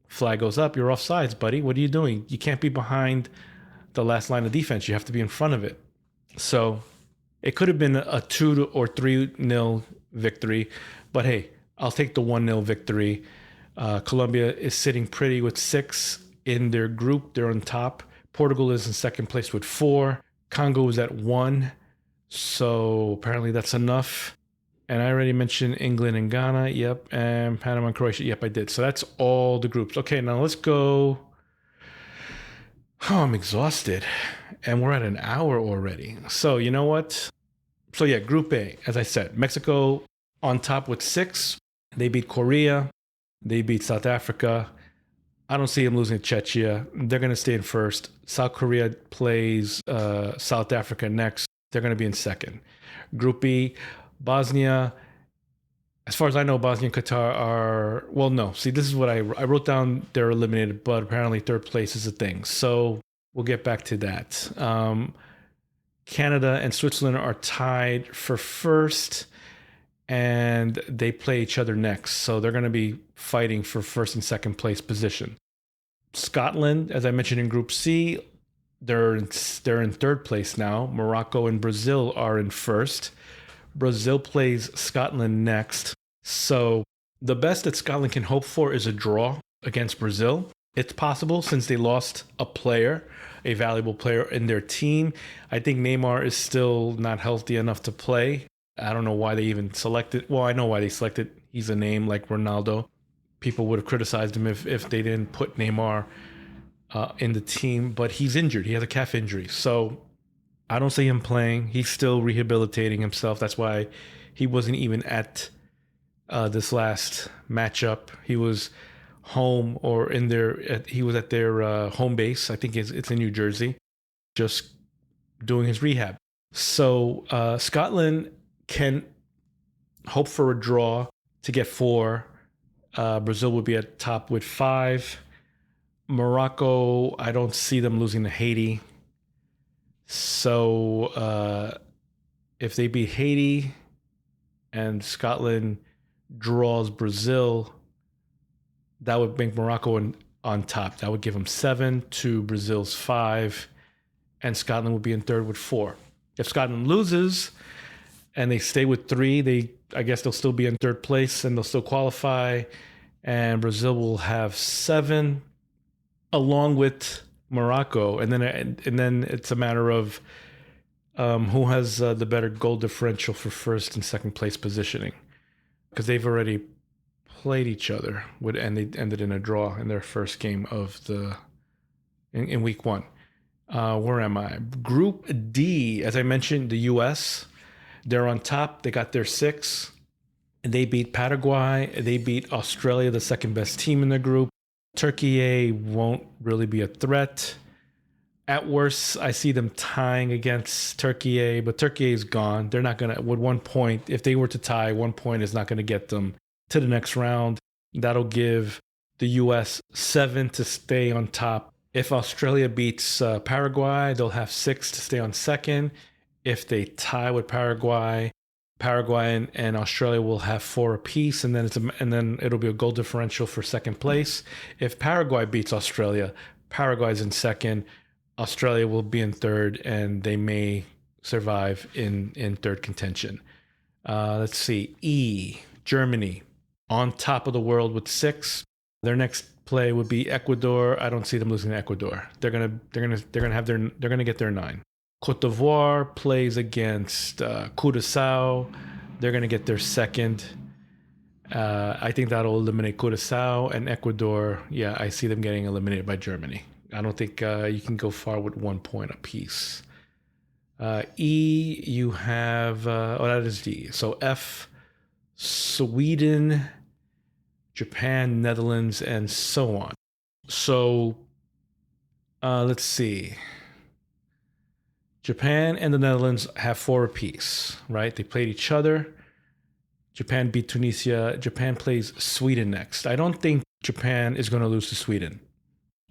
S1: flag goes up, you're offsides, buddy. What are you doing? You can't be behind the last line of defense. You have to be in front of it. So it could have been a 2 or 3-0 victory, but hey, I'll take the 1-0 victory. Colombia is sitting pretty with 6 in their group. They're on top. Portugal is in second place with 4. Congo is at 1. So apparently that's enough. And I already mentioned England and Ghana. Yep. And Panama and Croatia. Yep, I did. So that's all the groups. Okay, now let's go. Oh, I'm exhausted. And we're at an hour already. So you know what? So yeah, Group A, as I said, Mexico on top with 6. They beat Korea. They beat South Africa. I don't see them losing to Czechia. They're going to stay in first. South Korea plays South Africa next. They're going to be in second. Group B, Bosnia. As far as I know, Bosnia and Qatar are... Well, no. See, this is what I wrote down. They're eliminated, but apparently third place is a thing. So we'll get back to that. Canada and Switzerland are tied for first, and they play each other next. So they're going to be fighting for first and second place position. Scotland, as I mentioned in Group C, they're in third place now. Morocco and Brazil are in first. Brazil plays Scotland next. So the best that Scotland can hope for is a draw against Brazil. It's possible since they lost a player, a valuable player in their team. I think Neymar is still not healthy enough to play. I don't know why they even selected. Well, I know why they selected. He's a name like Ronaldo. People would have criticized him if they didn't put Neymar in the team, but he's injured. He has a calf injury. So I don't see him playing. He's still rehabilitating himself. That's why he wasn't even at this last matchup. He was home or in their. He was at their home base. I think it's in New Jersey, just doing his rehab. So Scotland can hope for a draw to get 4. Brazil would be at top with 5. Morocco, I don't see them losing to Haiti. So if they beat Haiti and Scotland draws Brazil, that would make Morocco on top. That would give them 7 to Brazil's 5, and Scotland would be in third with 4. If Scotland loses and they stay with 3, I guess they'll still be in third place and they'll still qualify, and Brazil will have 7 along with Morocco, and then it's a matter of who has the better goal differential for first and second place positioning, because they've already played each other and they ended in a draw in their first game of in week 1. Where am I? Group D, as I mentioned, the U.S. They're on top. They got their 6. They beat Paraguay. They beat Australia, the second best team in the group. Turkey won't really be a threat. At worst, I see them tying against Turkey, but Turkey is gone. They're not going to, with 1 point, if they were to tie, 1 point is not going to get them to the next round. That'll give the U.S. 7 to stay on top. If Australia beats Paraguay, they'll have 6 to stay on second. If they tie with Paraguay and Australia will have 4 apiece, and then it'll be a goal differential for second place. If Paraguay beats Australia, Paraguay's in second, Australia will be in third, and they may survive in third contention. Let's see. E, Germany. on top of the world with 6. Their next play would be Ecuador. I don't see them losing to Ecuador. They're gonna get their 9. Cote d'Ivoire plays against Curaçao. They're gonna get their 2nd. I think that'll eliminate Curaçao and Ecuador. Yeah, I see them getting eliminated by Germany. I don't think you can go far with 1 point apiece. E, you have that is D. So F, Sweden, Japan, Netherlands, and so on. So let's see. Japan and the Netherlands have 4 apiece, right? They played each other. Japan beat Tunisia. Japan plays Sweden next. I don't think Japan is going to lose to Sweden.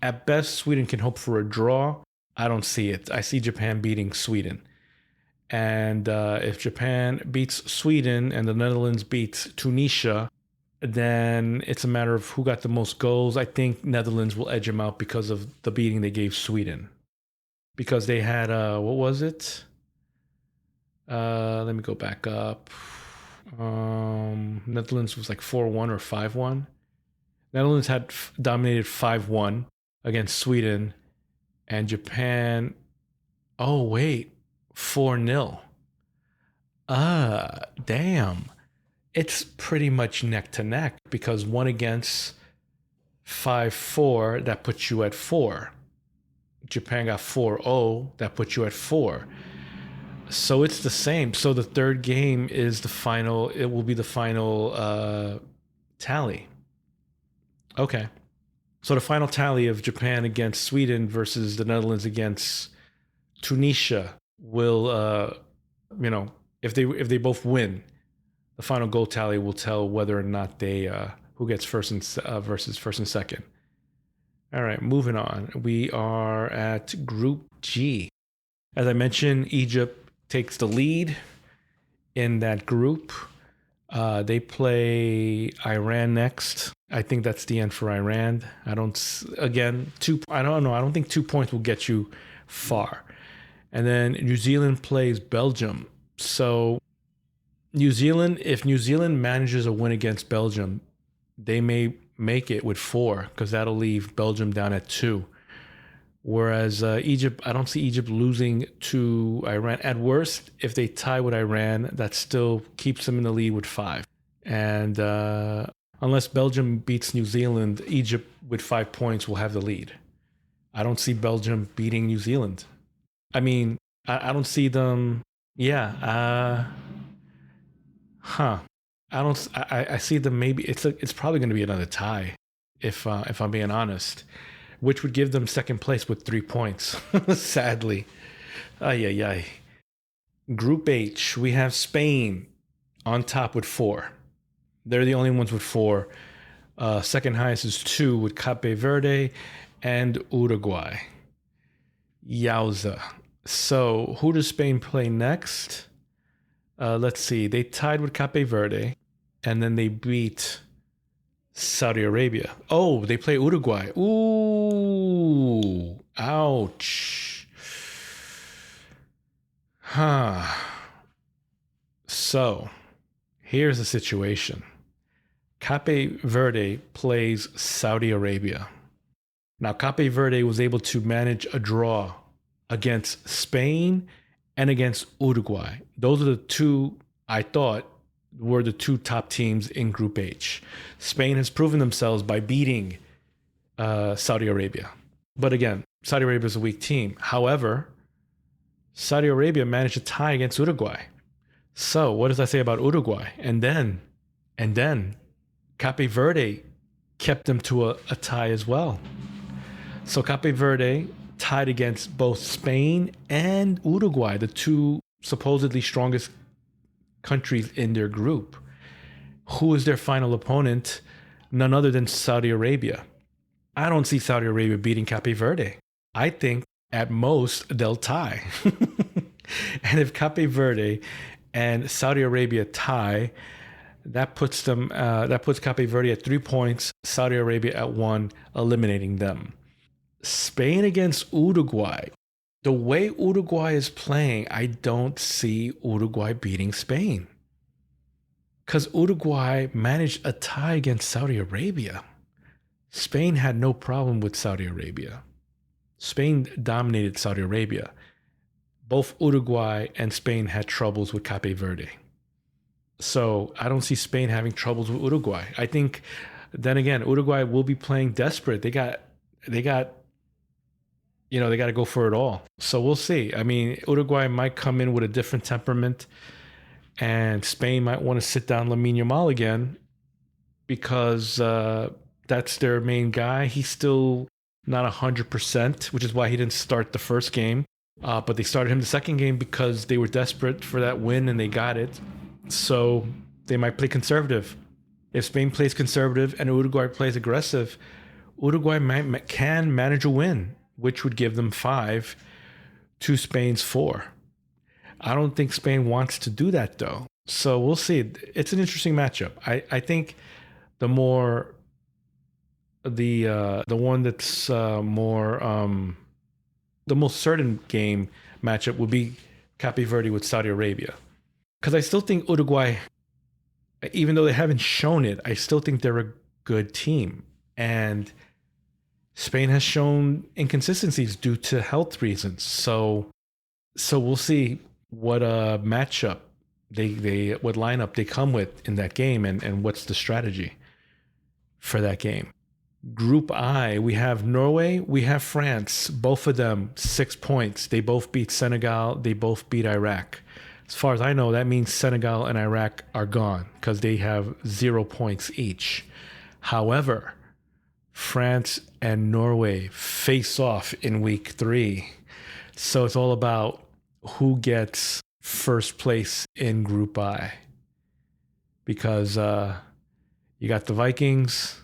S1: At best, Sweden can hope for a draw. I don't see it. I see Japan beating Sweden. And if Japan beats Sweden and the Netherlands beats Tunisia, then it's a matter of who got the most goals. I think Netherlands will edge them out because of the beating they gave Sweden. Because they had, what was it? Let me go back up. Netherlands was like 4-1 or 5-1. Netherlands had dominated 5-1 against Sweden. And Japan, oh wait, 4-0. Damn. It's pretty much neck to neck because 1 against 5-4, that puts you at 4. Japan got 4-0, that puts you at 4. So it's the same. So the third game is the final, it will be the final tally. Okay. So the final tally of Japan against Sweden versus the Netherlands against Tunisia will, if they both win, the final goal tally will tell whether or not they who gets first and versus first and second. All right, moving on. We are at Group G. As I mentioned, Egypt takes the lead in that group. They play Iran next. I think that's the end for Iran. I don't think 2 points will get you far. And then New Zealand plays Belgium. So if New Zealand manages a win against Belgium, they may make it with 4 because that'll leave Belgium down at 2. Whereas Egypt, I don't see Egypt losing to Iran. At worst, if they tie with Iran, that still keeps them in the lead with 5. And unless Belgium beats New Zealand, Egypt with 5 points will have the lead. I don't see Belgium beating New Zealand. I mean, I don't see them. Yeah. I see them. Maybe it's probably going to be another tie, if I'm being honest, which would give them second place with 3 points. Sadly, ay. Group H, we have Spain on top with 4. They're the only ones with 4. Second highest is 2 with Cape Verde and Uruguay. Yowza. So who does Spain play next? Let's see. They tied with Cape Verde, and then they beat Saudi Arabia. Oh, they play Uruguay. Ooh, ouch. So, here's the situation. Cape Verde plays Saudi Arabia. Now, Cape Verde was able to manage a draw against Spain and against Uruguay. Those are the two I thought were the 2 top teams in Group H. Spain has proven themselves by beating Saudi Arabia. But again, Saudi Arabia is a weak team. However, Saudi Arabia managed to tie against Uruguay. So what does that say about Uruguay? And then Cape Verde kept them to a tie as well. So Cape Verde tied against both Spain and Uruguay, the 2 supposedly strongest countries in their group. Who is their final opponent? None other than Saudi Arabia. I don't see Saudi Arabia beating Cape Verde. I think at most they'll tie. And if Cape Verde and Saudi Arabia tie, that puts Cape Verde at 3 points, Saudi Arabia at 1, eliminating them. Spain against Uruguay. The way Uruguay is playing, I don't see Uruguay beating Spain. because Uruguay managed a tie against Saudi Arabia. Spain had no problem with Saudi Arabia. Spain dominated Saudi Arabia. Both Uruguay and Spain had troubles with Cape Verde. So I don't see Spain having troubles with Uruguay. I think then again, Uruguay will be playing desperate. They got they got to go for it all. So we'll see. I mean, Uruguay might come in with a different temperament, and Spain might want to sit down Lamine Yamal again because that's their main guy. He's still not 100%, which is why he didn't start the first game. But they started him the second game because they were desperate for that win and they got it. So they might play conservative. If Spain plays conservative and Uruguay plays aggressive, Uruguay can manage a win, which would give them 5 to Spain's 4. I don't think Spain wants to do that though. So we'll see. It's an interesting matchup. I think the more the one that's more the most certain game matchup would be Cape Verde with Saudi Arabia. Because I still think Uruguay, even though they haven't shown it, I still think they're a good team. And Spain has shown inconsistencies due to health reasons. So we'll see what matchup what lineup they come with in that game and what's the strategy for that game. Group I, we have Norway, we have France. Both of them 6 points. They both beat Senegal. They both beat Iraq. As far as I know, that means Senegal and Iraq are gone because they have 0 points each. However, France and Norway face off in week 3. So it's all about who gets first place in Group I. Because you got the Vikings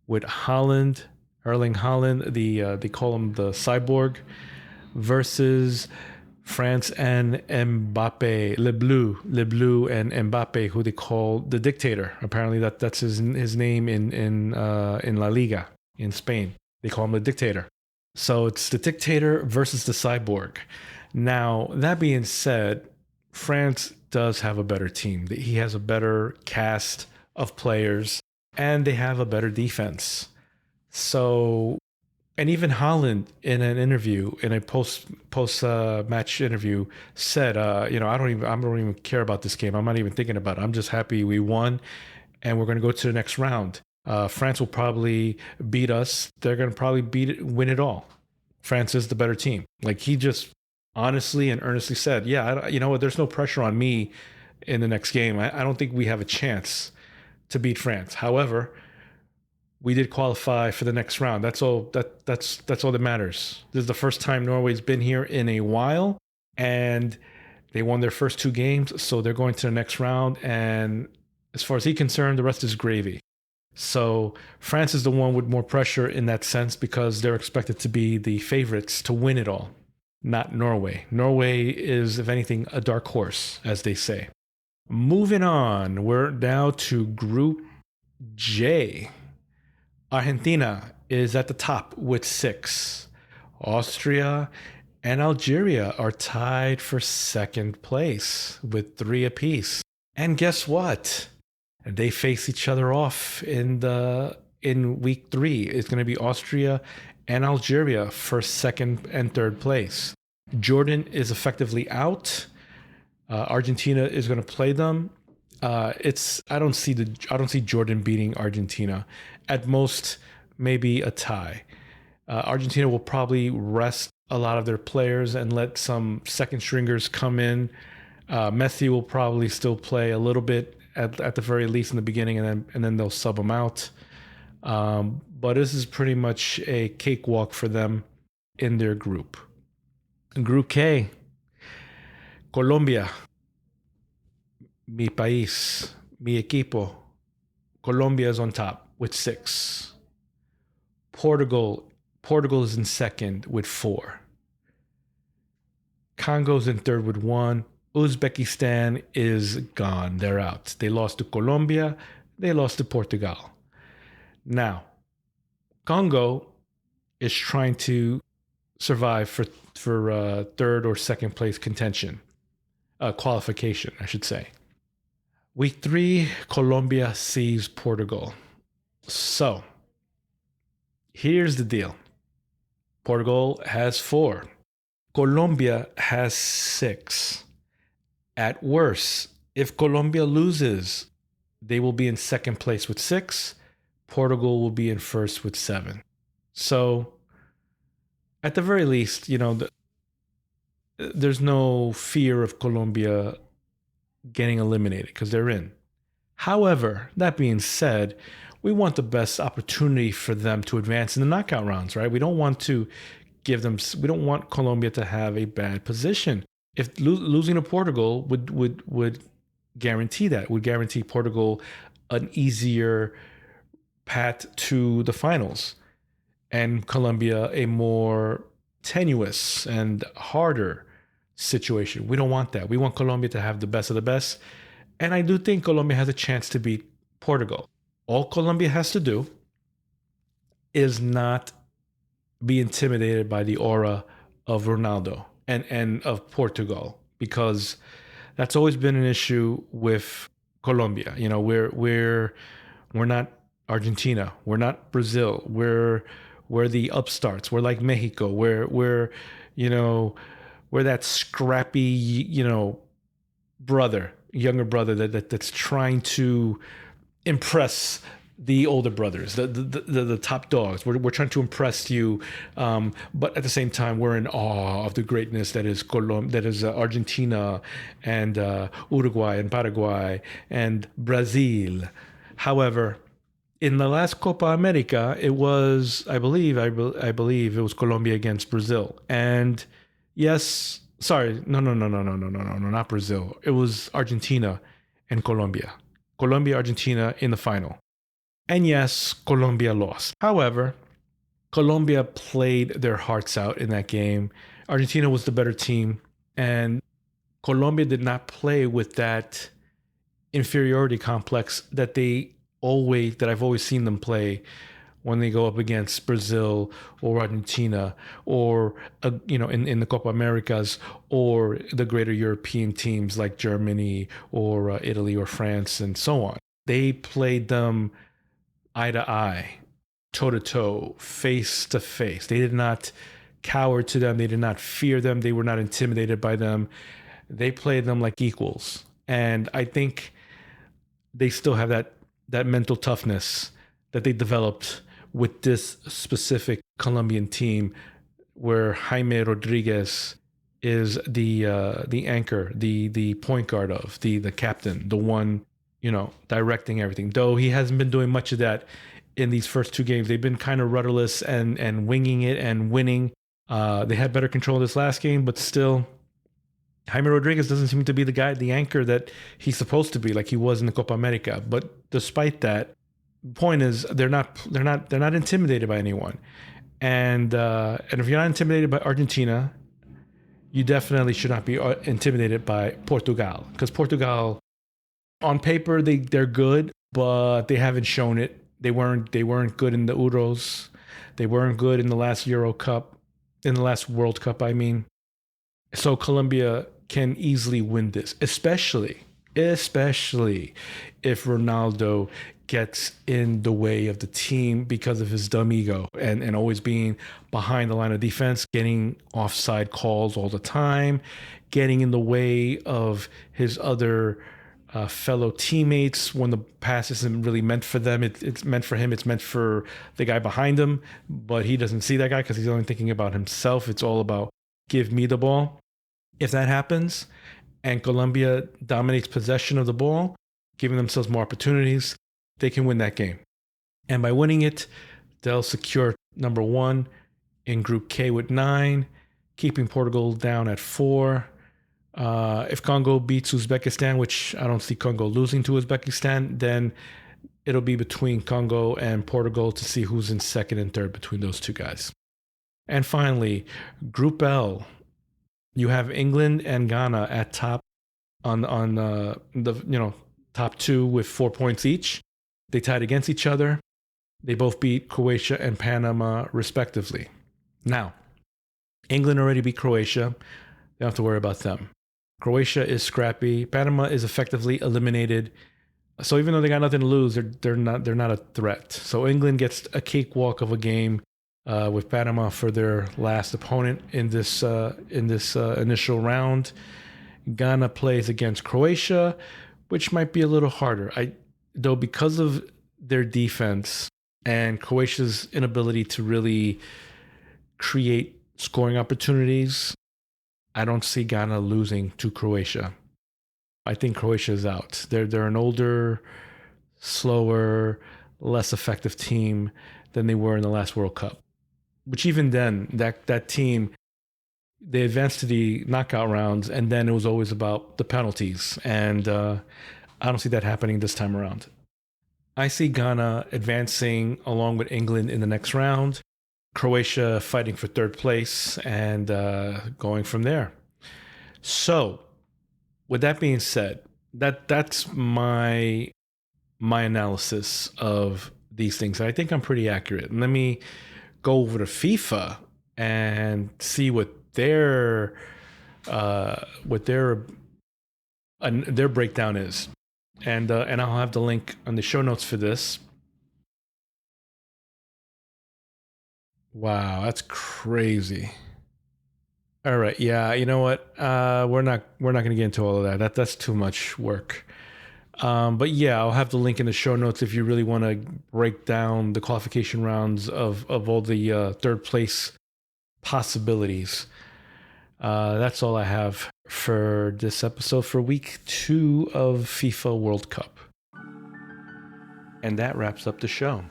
S1: with Holland, Erling Haaland, they call him the cyborg, versus France and Mbappe, Le Bleu and Mbappe, who they call the dictator. Apparently that's his name in La Liga in Spain. They call him the dictator. So it's the dictator versus the cyborg. Now, that being said, France does have a better team. He has a better cast of players, and they have a better defense. So, and even Haaland in an interview, in a post match interview, said, I don't even care about this game. I'm not even thinking about it. I'm just happy we won, and we're going to go to the next round. France will probably beat us. They're going to probably win it all. France is the better team. Like, he just honestly and earnestly said, yeah, you know what? There's no pressure on me in the next game. I don't think we have a chance to beat France. However, we did qualify for the next round. That's all that matters. This is the first time Norway's been here in a while, and they won their first 2 games, so they're going to the next round. And as far as he's concerned, the rest is gravy. So France is the one with more pressure in that sense because they're expected to be the favorites to win it all, not Norway. Norway is, if anything, a dark horse, as they say. Moving on, we're now to Group J. Argentina is at the top with 6. Austria and Algeria are tied for second place with 3 apiece. And guess what? They face each other off in week 3. It's going to be Austria and Algeria for second and third place. Jordan is effectively out. Argentina is going to play them. I don't see Jordan beating Argentina. At most, maybe a tie. Argentina will probably rest a lot of their players and let some second stringers come in. Messi will probably still play a little bit at the very least in the beginning, and then they'll sub him out. But this is pretty much a cakewalk for them in their group. Group K, Colombia, mi país, mi equipo. Colombia is on top with 6. Portugal is in second with 4. Congo's in third with 1. Uzbekistan is gone. They're out. They lost to Colombia. They lost to Portugal. Now, Congo is trying to survive for third or second place contention, qualification, I should say. Week 3, Colombia sees Portugal. So here's the deal. Portugal has 4. Colombia has 6. At worst, if Colombia loses, they will be in second place with 6. Portugal will be in first with 7. So, at the very least, there's no fear of Colombia getting eliminated because they're in. However, that being said, we want the best opportunity for them to advance in the knockout rounds, right? We don't want Colombia to have a bad position. If losing to Portugal would guarantee that, would guarantee Portugal an easier path to the finals, and Colombia a more tenuous and harder situation. We don't want that. We want Colombia to have the best of the best. And I do think Colombia has a chance to beat Portugal. All Colombia has to do is not be intimidated by the aura of Ronaldo and of Portugal, because that's always been an issue with Colombia. We're not Argentina, we're not Brazil, we're the upstarts. We're like Mexico. We're that scrappy younger brother that's trying to impress the older brothers, the top dogs. We're trying to impress you, but at the same time, we're in awe of the greatness that is Argentina and Uruguay and Paraguay and Brazil. However, in the last Copa America, it was, I believe it was Colombia against Brazil. And yes, sorry, no, not Brazil. It was Argentina and Colombia. Colombia, Argentina in the final. And yes, Colombia lost. However, Colombia played their hearts out in that game. Argentina was the better team, and Colombia did not play with that inferiority complex that I've always seen them play when they go up against Brazil or Argentina or in the Copa Americas or the greater European teams like Germany or Italy or France and so on. They played them eye to eye, toe to toe, face to face. They did not cower to them. They did not fear them. They were not intimidated by them. They played them like equals. And I think they still have that mental toughness that they developed with this specific Colombian team, where Jaime Rodriguez is the anchor, the point guard of the captain, the one directing everything. Though he hasn't been doing much of that in these first 2 games. They've been kind of rudderless and winging it and winning. They had better control this last game, but still, Jaime Rodriguez doesn't seem to be the anchor that he's supposed to be, like he was in the Copa America. But despite that, the point is they're not intimidated by anyone. And if you're not intimidated by Argentina, you definitely should not be intimidated by Portugal, because Portugal, on paper, they're good, but they haven't shown it. They weren't good in the Euros. They weren't good in the last World Cup, I mean. So Colombia can easily win this, especially if Ronaldo gets in the way of the team because of his dumb ego and always being behind the line of defense, getting offside calls all the time, getting in the way of his other fellow teammates when the pass isn't really meant for them. It's meant for him. It's meant for the guy behind him, but he doesn't see that guy because he's only thinking about himself. It's all about give me the ball. If that happens and Colombia dominates possession of the ball, giving themselves more opportunities, they can win that game. And by winning it, they'll secure number 1 in Group K with 9, keeping Portugal down at 4. If Congo beats Uzbekistan, which I don't see Congo losing to Uzbekistan, then it'll be between Congo and Portugal to see who's in second and third between those two guys. And finally, Group L, you have England and Ghana at top on the top 2 with 4 points each. They tied against each other. They both beat Croatia and Panama respectively. Now, England already beat Croatia. They don't have to worry about them. Croatia is scrappy. Panama is effectively eliminated. So even though they got nothing to lose, they're not a threat. So England gets a cakewalk of a game with Panama for their last opponent in this initial round. Ghana plays against Croatia, which might be a little harder. Though because of their defense and Croatia's inability to really create scoring opportunities, I don't see Ghana losing to Croatia. I think Croatia is out. They're an older, slower, less effective team than they were in the last World Cup. Which even then, that team, they advanced to the knockout rounds, and then it was always about the penalties. And I don't see that happening this time around. I see Ghana advancing along with England in the next round, Croatia fighting for third place, and going from there. So, with that being said, that's my analysis of these things. I think I'm pretty accurate. And let me go over to FIFA and see what their breakdown is, and I'll have the link on the show notes for this. Wow, that's crazy. All right, yeah, you know what? We're not going to get into all of that. That's too much work. But yeah, I'll have the link in the show notes if you really want to break down the qualification rounds of all the third place possibilities. That's all I have for this episode for week 2 of FIFA World Cup. And that wraps up the show.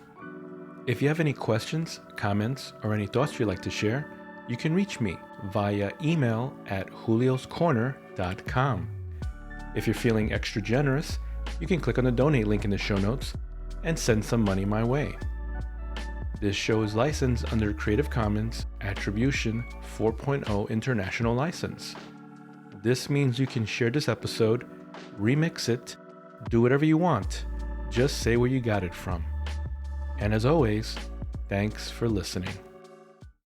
S1: If you have any questions, comments, or any thoughts you'd like to share, you can reach me via email at julioscorner.com. If you're feeling extra generous, you can click on the donate link in the show notes and send some money my way. This show is licensed under Creative Commons Attribution 4.0 International License. This means you can share this episode, remix it, do whatever you want. Just say where you got it from. And as always, thanks for listening.